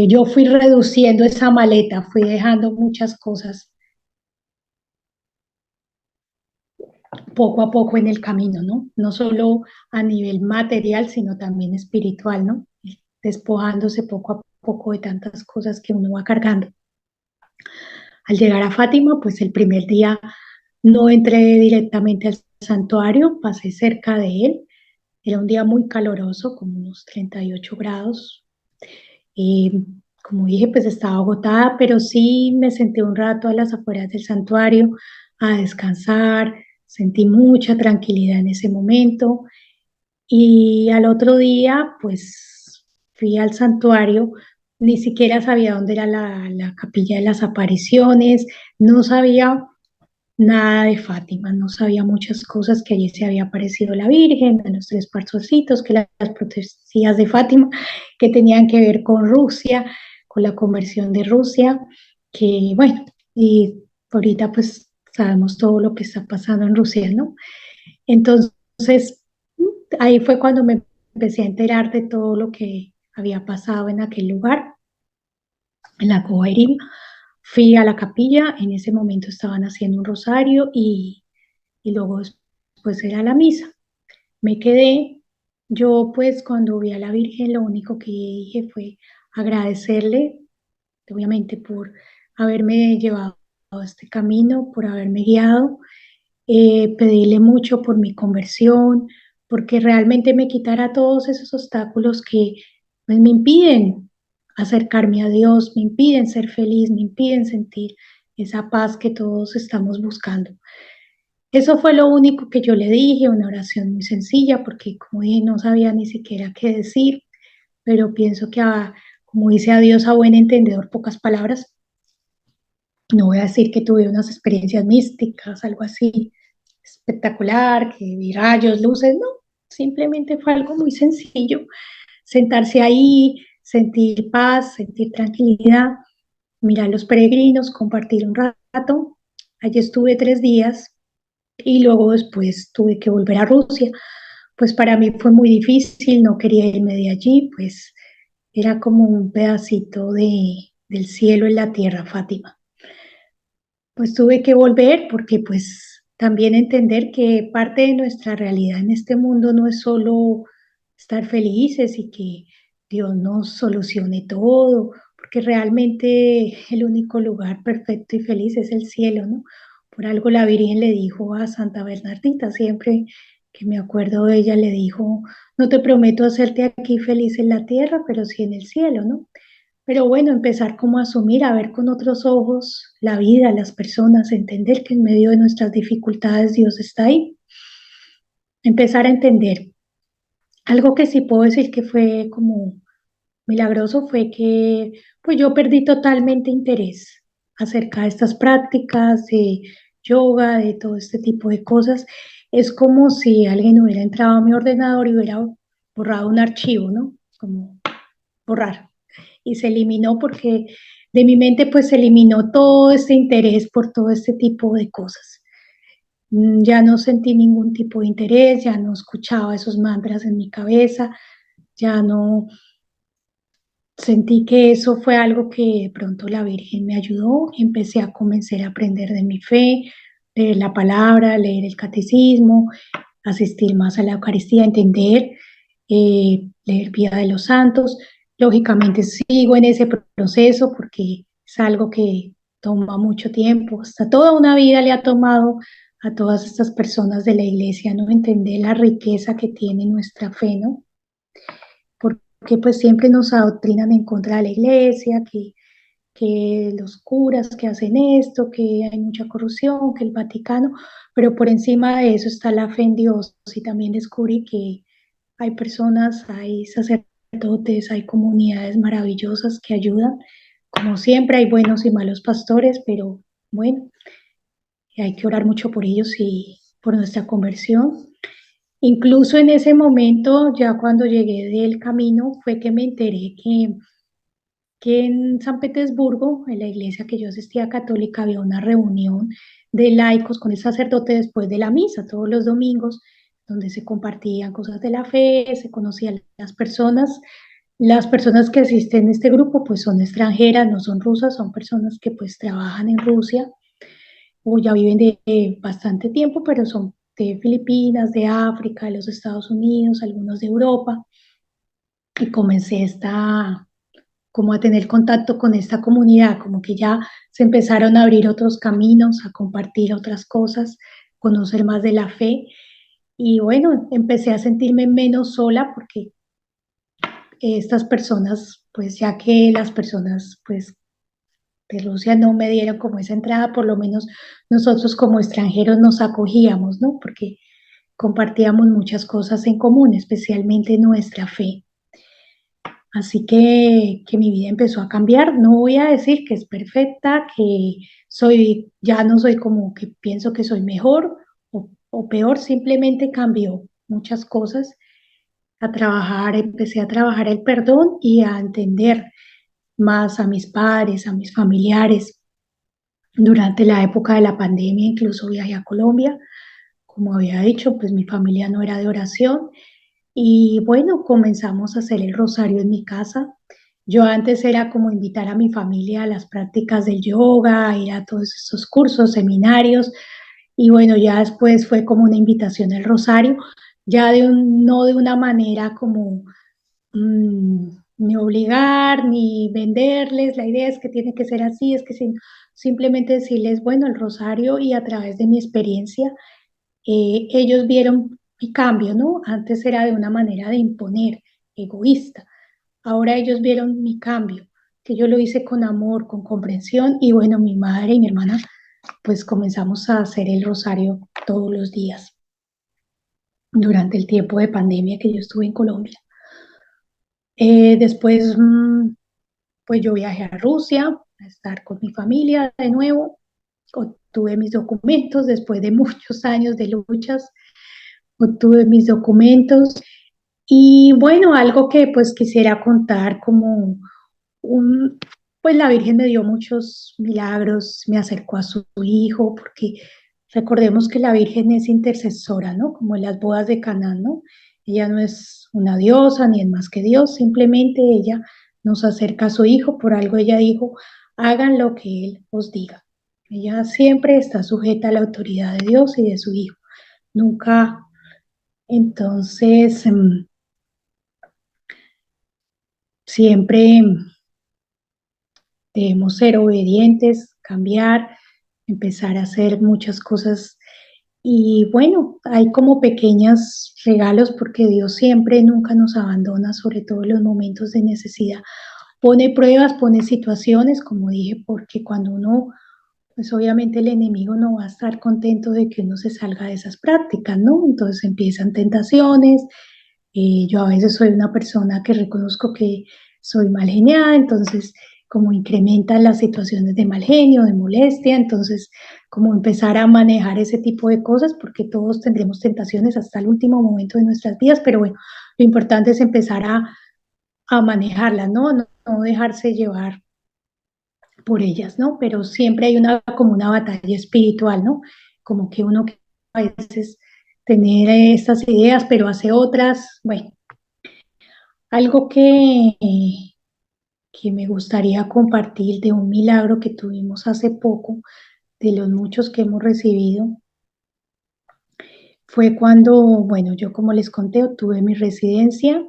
yo fui reduciendo esa maleta, fui dejando muchas cosas poco a poco en el camino, ¿no? No solo a nivel material, sino también espiritual, ¿no? Despojándose poco a poco de tantas cosas que uno va cargando. Al llegar a Fátima, pues el primer día no entré directamente al santuario, pasé cerca de él. Era un día muy caluroso, como unos 38 grados. Y como dije, pues estaba agotada, pero sí me senté un rato a las afueras del santuario a descansar, sentí mucha tranquilidad en ese momento y al otro día pues fui al santuario, ni siquiera sabía dónde era la capilla de las apariciones, no sabía nada de Fátima, no sabía muchas cosas, que allí se había aparecido la Virgen, de los tres pastorcitos, que las profecías de Fátima, que tenían que ver con Rusia, con la conversión de Rusia, que bueno, y ahorita pues sabemos todo lo que está pasando en Rusia, ¿no? Entonces, ahí fue cuando me empecé a enterar de todo lo que había pasado en aquel lugar, en la Coahuila. Fui a la capilla, en ese momento estaban haciendo un rosario y luego después era la misa. Me quedé, yo pues cuando vi a la Virgen lo único que dije fue agradecerle, obviamente por haberme llevado a este camino, por haberme guiado, pedirle mucho por mi conversión, porque realmente me quitara todos esos obstáculos que pues, me impiden acercarme a Dios, me impiden ser feliz, me impiden sentir esa paz que todos estamos buscando. Eso fue lo único que yo le dije, una oración muy sencilla, porque como dije, no sabía ni siquiera qué decir, pero pienso que, como dice a Dios a buen entendedor, pocas palabras. No voy a decir que tuve unas experiencias místicas, algo así espectacular, que vi rayos, luces, no, simplemente fue algo muy sencillo, sentarse ahí, sentir paz, sentir tranquilidad, mirar los peregrinos, compartir un rato. Allí estuve 3 días y luego después tuve que volver a Rusia. Pues para mí fue muy difícil, no quería irme de allí, pues era como un pedacito del cielo en la tierra, Fátima. Pues tuve que volver porque pues también entender que parte de nuestra realidad en este mundo no es solo estar felices y que Dios nos solucione todo, porque realmente el único lugar perfecto y feliz es el cielo, ¿no? Por algo la Virgen le dijo a Santa Bernardita, siempre que me acuerdo de ella, le dijo, no te prometo hacerte aquí feliz en la tierra, pero sí en el cielo, ¿no? Pero bueno, empezar como a asumir, a ver con otros ojos la vida, las personas, entender que en medio de nuestras dificultades Dios está ahí. Empezar a entender. Algo que sí puedo decir que fue como milagroso fue que pues yo perdí totalmente interés acerca de estas prácticas de yoga, de todo este tipo de cosas. Es como si alguien hubiera entrado a mi ordenador y hubiera borrado un archivo, ¿no? Como borrar. Y se eliminó porque de mi mente pues se eliminó todo este interés por todo este tipo de cosas. Ya no sentí ningún tipo de interés, ya no escuchaba esos mantras en mi cabeza, ya no sentí que eso fue algo que de pronto la Virgen me ayudó, empecé a comenzar a aprender de mi fe, leer la palabra, leer el catecismo, asistir más a la Eucaristía, entender, leer Vida de los Santos. Lógicamente sigo en ese proceso porque es algo que toma mucho tiempo, hasta toda una vida le ha tomado a todas estas personas de la iglesia, ¿no? Entender la riqueza que tiene nuestra fe, ¿no? Porque pues siempre nos adoctrinan en contra de la iglesia, que los curas que hacen esto, que hay mucha corrupción, que el Vaticano, pero por encima de eso está la fe en Dios. Y también descubrí que hay personas, hay sacerdotes, hay comunidades maravillosas que ayudan. Como siempre hay buenos y malos pastores, pero bueno, hay que orar mucho por ellos y por nuestra conversión. Incluso en ese momento, ya cuando llegué del camino, fue que me enteré que en San Petersburgo, en la iglesia que yo asistía católica, había una reunión de laicos con el sacerdote después de la misa, todos los domingos, donde se compartían cosas de la fe, se conocían las personas. Las personas que asisten a este grupo pues son extranjeras, no son rusas, son personas que pues trabajan en Rusia o ya viven de bastante tiempo, pero son de Filipinas, de África, de los Estados Unidos, algunos de Europa. Y comencé como a tener contacto con esta comunidad, como que ya se empezaron a abrir otros caminos, a compartir otras cosas, conocer más de la fe. Y bueno, empecé a sentirme menos sola porque estas personas, pues ya que las personas pues de Rusia no me dieron como esa entrada, por lo menos nosotros como extranjeros nos acogíamos, ¿no? Porque compartíamos muchas cosas en común, especialmente nuestra fe. Así que mi vida empezó a cambiar. No voy a decir que es perfecta, que soy, ya no soy como que pienso que soy mejor o peor, simplemente cambió muchas cosas. A trabajar, empecé a trabajar el perdón y a entender más a mis padres, a mis familiares. Durante la época de la pandemia, incluso viajé a Colombia. Como había dicho, pues mi familia no era de oración. Y bueno, comenzamos a hacer el rosario en mi casa. Yo antes era como invitar a mi familia a las prácticas del yoga, a ir a todos esos cursos, seminarios, y bueno, ya después fue como una invitación al rosario, ya no de una manera como ni obligar, ni venderles, la idea es que tiene que ser así, es que simplemente decirles, bueno, el rosario y a través de mi experiencia, ellos vieron mi cambio, ¿no? Antes era de una manera de imponer, egoísta. Ahora ellos vieron mi cambio, que yo lo hice con amor, con comprensión y bueno, mi madre y mi hermana pues comenzamos a hacer el rosario todos los días durante el tiempo de pandemia que yo estuve en Colombia. Después, pues yo viajé a Rusia a estar con mi familia de nuevo. Obtuve mis documentos después de muchos años de luchas. Obtuve mis documentos y bueno, algo que pues quisiera contar como un, pues la Virgen me dio muchos milagros, me acercó a su hijo, porque recordemos que la Virgen es intercesora, ¿no? Como en las bodas de Canaán, ¿no? Ella no es una diosa ni es más que Dios, simplemente ella nos acerca a su hijo, por algo ella dijo, hagan lo que él os diga. Ella siempre está sujeta a la autoridad de Dios y de su hijo, nunca. Entonces, siempre debemos ser obedientes, cambiar, empezar a hacer muchas cosas. Y bueno, hay como pequeños regalos porque Dios siempre, nunca nos abandona, sobre todo en los momentos de necesidad. Pone pruebas, pone situaciones, como dije, porque cuando uno, pues obviamente el enemigo no va a estar contento de que uno se salga de esas prácticas, ¿no? Entonces empiezan tentaciones. Yo a veces soy una persona que reconozco que soy mal geniada, entonces como incrementan las situaciones de mal genio, de molestia, entonces como empezar a manejar ese tipo de cosas, porque todos tendremos tentaciones hasta el último momento de nuestras vidas, pero bueno, lo importante es empezar a manejarlas, ¿no? No dejarse llevar por ellas, ¿no? Pero siempre hay una como una batalla espiritual, ¿no? Como que uno a veces tener estas ideas, pero hace otras, bueno, algo que me gustaría compartir de un milagro que tuvimos hace poco, de los muchos que hemos recibido, fue cuando, bueno, yo como les conté, obtuve mi residencia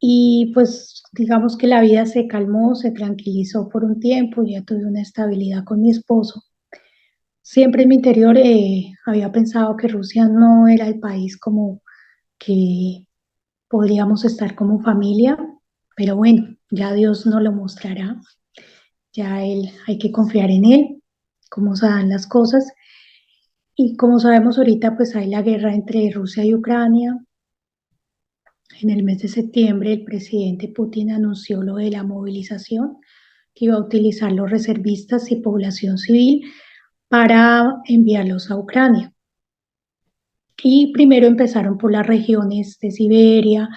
y pues digamos que la vida se calmó, se tranquilizó por un tiempo, ya tuve una estabilidad con mi esposo. Siempre en mi interior había pensado que Rusia no era el país como que podríamos estar como familia, pero bueno, ya Dios nos lo mostrará, ya él, hay que confiar en él, cómo se dan las cosas. Y como sabemos ahorita, pues hay la guerra entre Rusia y Ucrania. En el mes de septiembre, el presidente Putin anunció lo de la movilización, que iba a utilizar los reservistas y población civil para enviarlos a Ucrania. Y primero empezaron por las regiones de Siberia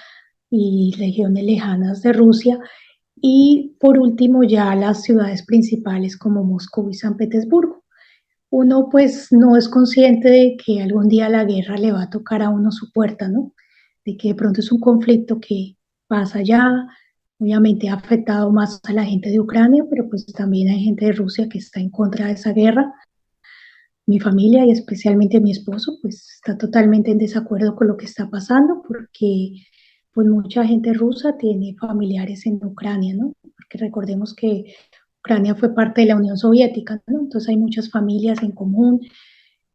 y regiones lejanas de Rusia, y por último ya las ciudades principales como Moscú y San Petersburgo. Uno pues no es consciente de que algún día la guerra le va a tocar a uno su puerta, ¿no? De que de pronto es un conflicto que pasa allá, obviamente ha afectado más a la gente de Ucrania, pero pues también hay gente de Rusia que está en contra de esa guerra. Mi familia y especialmente mi esposo pues está totalmente en desacuerdo con lo que está pasando porque pues mucha gente rusa tiene familiares en Ucrania, ¿no? Porque recordemos que Ucrania fue parte de la Unión Soviética, ¿no? Entonces hay muchas familias en común,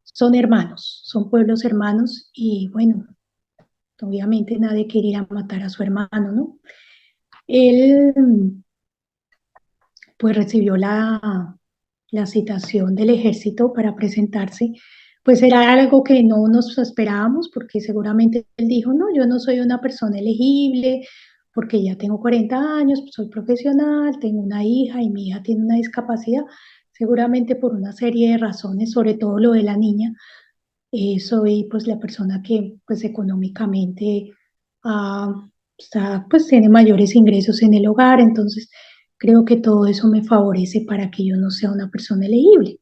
son hermanos, son pueblos hermanos y bueno, obviamente nadie quiere ir a matar a su hermano, ¿no? Él pues recibió la citación del ejército para presentarse, pues era algo que no nos esperábamos porque seguramente él dijo, no, yo no soy una persona elegible porque ya tengo 40 años, soy profesional, tengo una hija y mi hija tiene una discapacidad, seguramente por una serie de razones, sobre todo lo de la niña. Soy pues la persona que pues económicamente ah, pues tiene mayores ingresos en el hogar, entonces creo que todo eso me favorece para que yo no sea una persona elegible.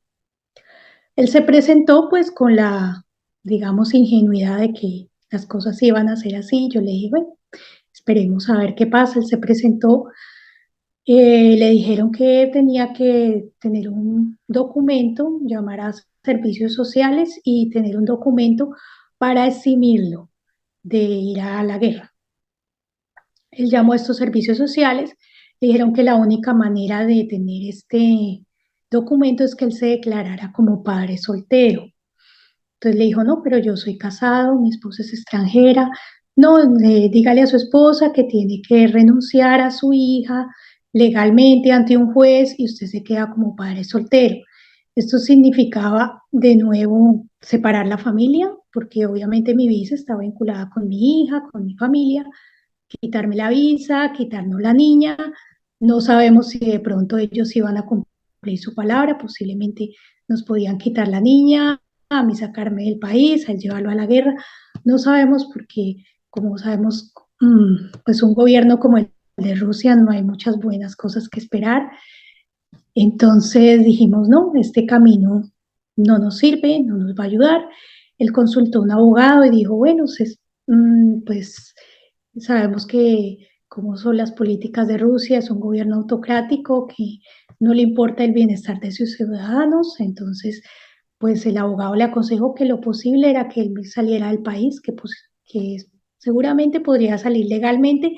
Él se presentó pues con la, digamos, ingenuidad de que las cosas iban a ser así. Yo le dije, bueno, esperemos a ver qué pasa. Él se presentó, le dijeron que tenía que tener un documento, llamar a servicios sociales y tener un documento para eximirlo de ir a la guerra. Él llamó a estos servicios sociales, le dijeron que la única manera de tener este documento es que él se declarara como padre soltero. Entonces le dijo, no, pero yo soy casado, mi esposa es extranjera. No, dígale a su esposa que tiene que renunciar a su hija legalmente ante un juez y usted se queda como padre soltero. Esto significaba de nuevo separar la familia, porque obviamente mi visa está vinculada con mi hija, con mi familia, quitarme la visa, quitarnos la niña. No sabemos si de pronto ellos iban a cumplir su palabra, posiblemente nos podían quitar la niña, a mí sacarme del país, a llevarlo a la guerra. No sabemos porque, como sabemos, pues un gobierno como el de Rusia no hay muchas buenas cosas que esperar. Entonces dijimos, no, este camino no nos sirve, no nos va a ayudar. Él consultó a un abogado y dijo, bueno, pues sabemos que como son las políticas de Rusia, es un gobierno autocrático que no le importa el bienestar de sus ciudadanos, entonces pues el abogado le aconsejó que lo posible era que él saliera del país, que seguramente podría salir legalmente,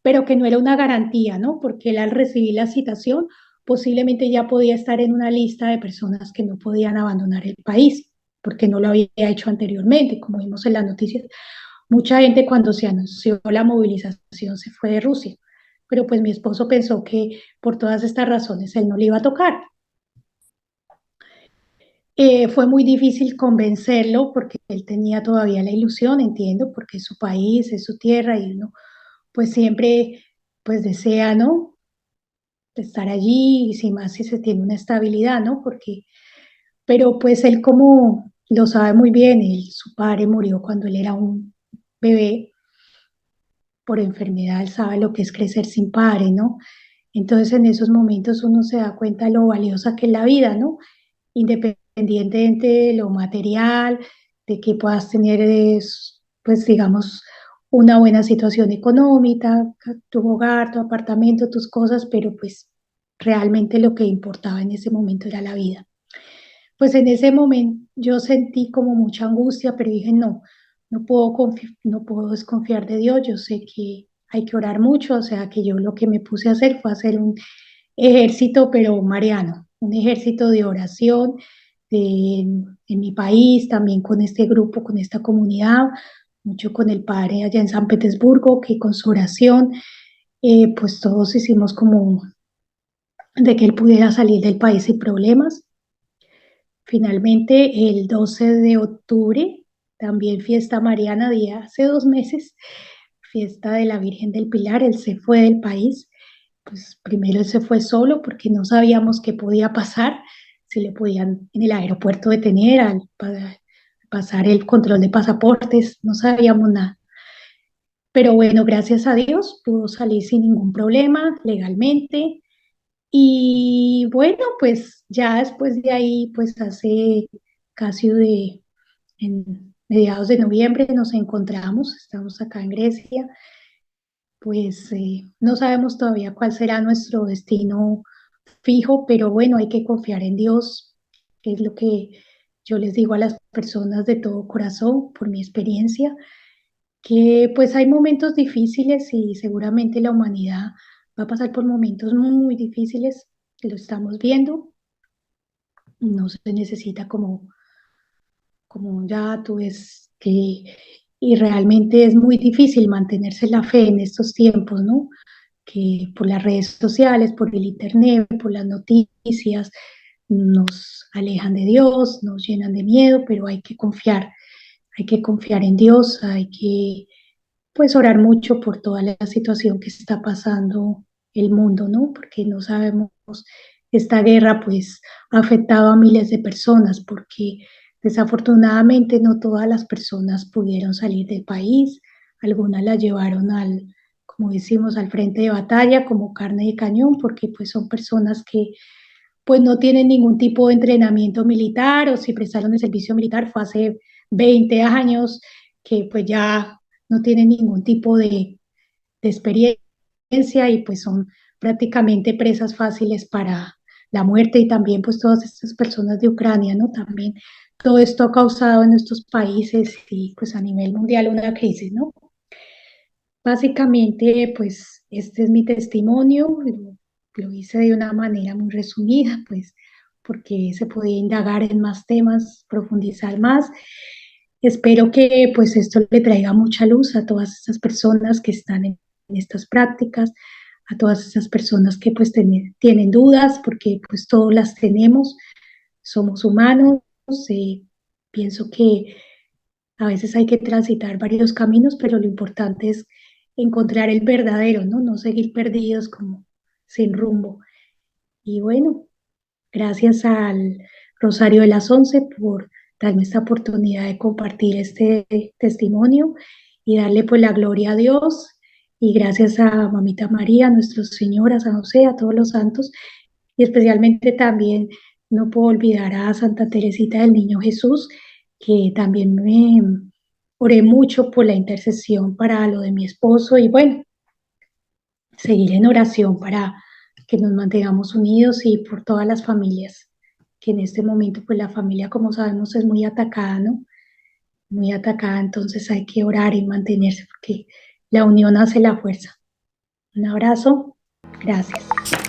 pero que no era una garantía, ¿no? Porque él al recibir la citación posiblemente ya podía estar en una lista de personas que no podían abandonar el país, porque no lo había hecho anteriormente, como vimos en las noticias. Mucha gente cuando se anunció la movilización se fue de Rusia, pero pues mi esposo pensó que por todas estas razones él no le iba a tocar. Fue muy difícil convencerlo porque él tenía todavía la ilusión, entiendo, porque es su país, es su tierra y uno pues siempre pues desea, ¿no? Estar allí y si más si se tiene una estabilidad, ¿no? Porque, pero pues él como lo sabe muy bien, su padre murió cuando él era un bebé por enfermedad, él sabe lo que es crecer sin padre, ¿no? Entonces en esos momentos uno se da cuenta de lo valiosa que es la vida, ¿no? Independientemente de lo material, de que puedas tener, pues digamos, una buena situación económica, tu hogar, tu apartamento, tus cosas, pero pues realmente lo que importaba en ese momento era la vida. Pues en ese momento yo sentí como mucha angustia, pero dije, no, no puedo desconfiar de Dios, yo sé que hay que orar mucho, o sea que yo lo que me puse a hacer fue hacer un ejército, pero mariano, un ejército de oración en mi país, también con este grupo, con esta comunidad, mucho con el padre allá en San Petersburgo, que con su oración, pues todos hicimos como de que él pudiera salir del país sin problemas. Finalmente, el 12 de octubre, también fiesta mariana, día hace 2 meses, fiesta de la Virgen del Pilar, él se fue del país. Pues primero él se fue solo porque no sabíamos qué podía pasar, si le podían en el aeropuerto detener para pasar el control de pasaportes, no sabíamos nada. Pero bueno, gracias a Dios pudo salir sin ningún problema legalmente. Y bueno, pues ya después de ahí, pues hace casi en mediados de noviembre nos encontramos, estamos acá en Grecia, pues no sabemos todavía cuál será nuestro destino fijo, pero bueno, hay que confiar en Dios, que es lo que yo les digo a las personas de todo corazón, por mi experiencia, que pues hay momentos difíciles y seguramente la humanidad va a pasar por momentos muy difíciles, lo estamos viendo, no se necesita como ya tú ves que, y realmente es muy difícil mantenerse la fe en estos tiempos, ¿no? que por las redes sociales, por el internet, por las noticias, nos alejan de Dios, nos llenan de miedo, pero hay que confiar en Dios, hay que pues orar mucho por toda la situación que está pasando el mundo, ¿no? Porque no sabemos, esta guerra pues ha afectado a miles de personas porque desafortunadamente no todas las personas pudieron salir del país, algunas las llevaron como decimos, al frente de batalla como carne de cañón, porque pues son personas que pues no tienen ningún tipo de entrenamiento militar o si prestaron el servicio militar fue hace 20 años que pues ya no tienen ningún tipo de experiencia y pues son prácticamente presas fáciles para la muerte y también pues todas estas personas de Ucrania, ¿no? También todo esto ha causado en estos países y pues a nivel mundial una crisis, ¿no? Básicamente, pues este es mi testimonio, lo hice de una manera muy resumida, pues porque se podía indagar en más temas, profundizar más. Espero que pues esto le traiga mucha luz a todas esas personas que están en estas prácticas, a todas esas personas que pues tienen dudas, porque pues todos las tenemos, somos humanos, pienso que a veces hay que transitar varios caminos, pero lo importante es encontrar el verdadero, ¿no? No seguir perdidos como sin rumbo. Y bueno, gracias al Rosario de las Once por darme esta oportunidad de compartir este testimonio y darle pues la gloria a Dios. Y gracias a Mamita María, a Nuestra Señora, a San José, a todos los santos. Y especialmente también no puedo olvidar a Santa Teresita del Niño Jesús, que también me oré mucho por la intercesión para lo de mi esposo y bueno, seguir en oración para que nos mantengamos unidos y por todas las familias, que en este momento pues la familia como sabemos es muy atacada, ¿no? Muy atacada, entonces hay que orar y mantenerse porque la unión hace la fuerza. Un abrazo, gracias.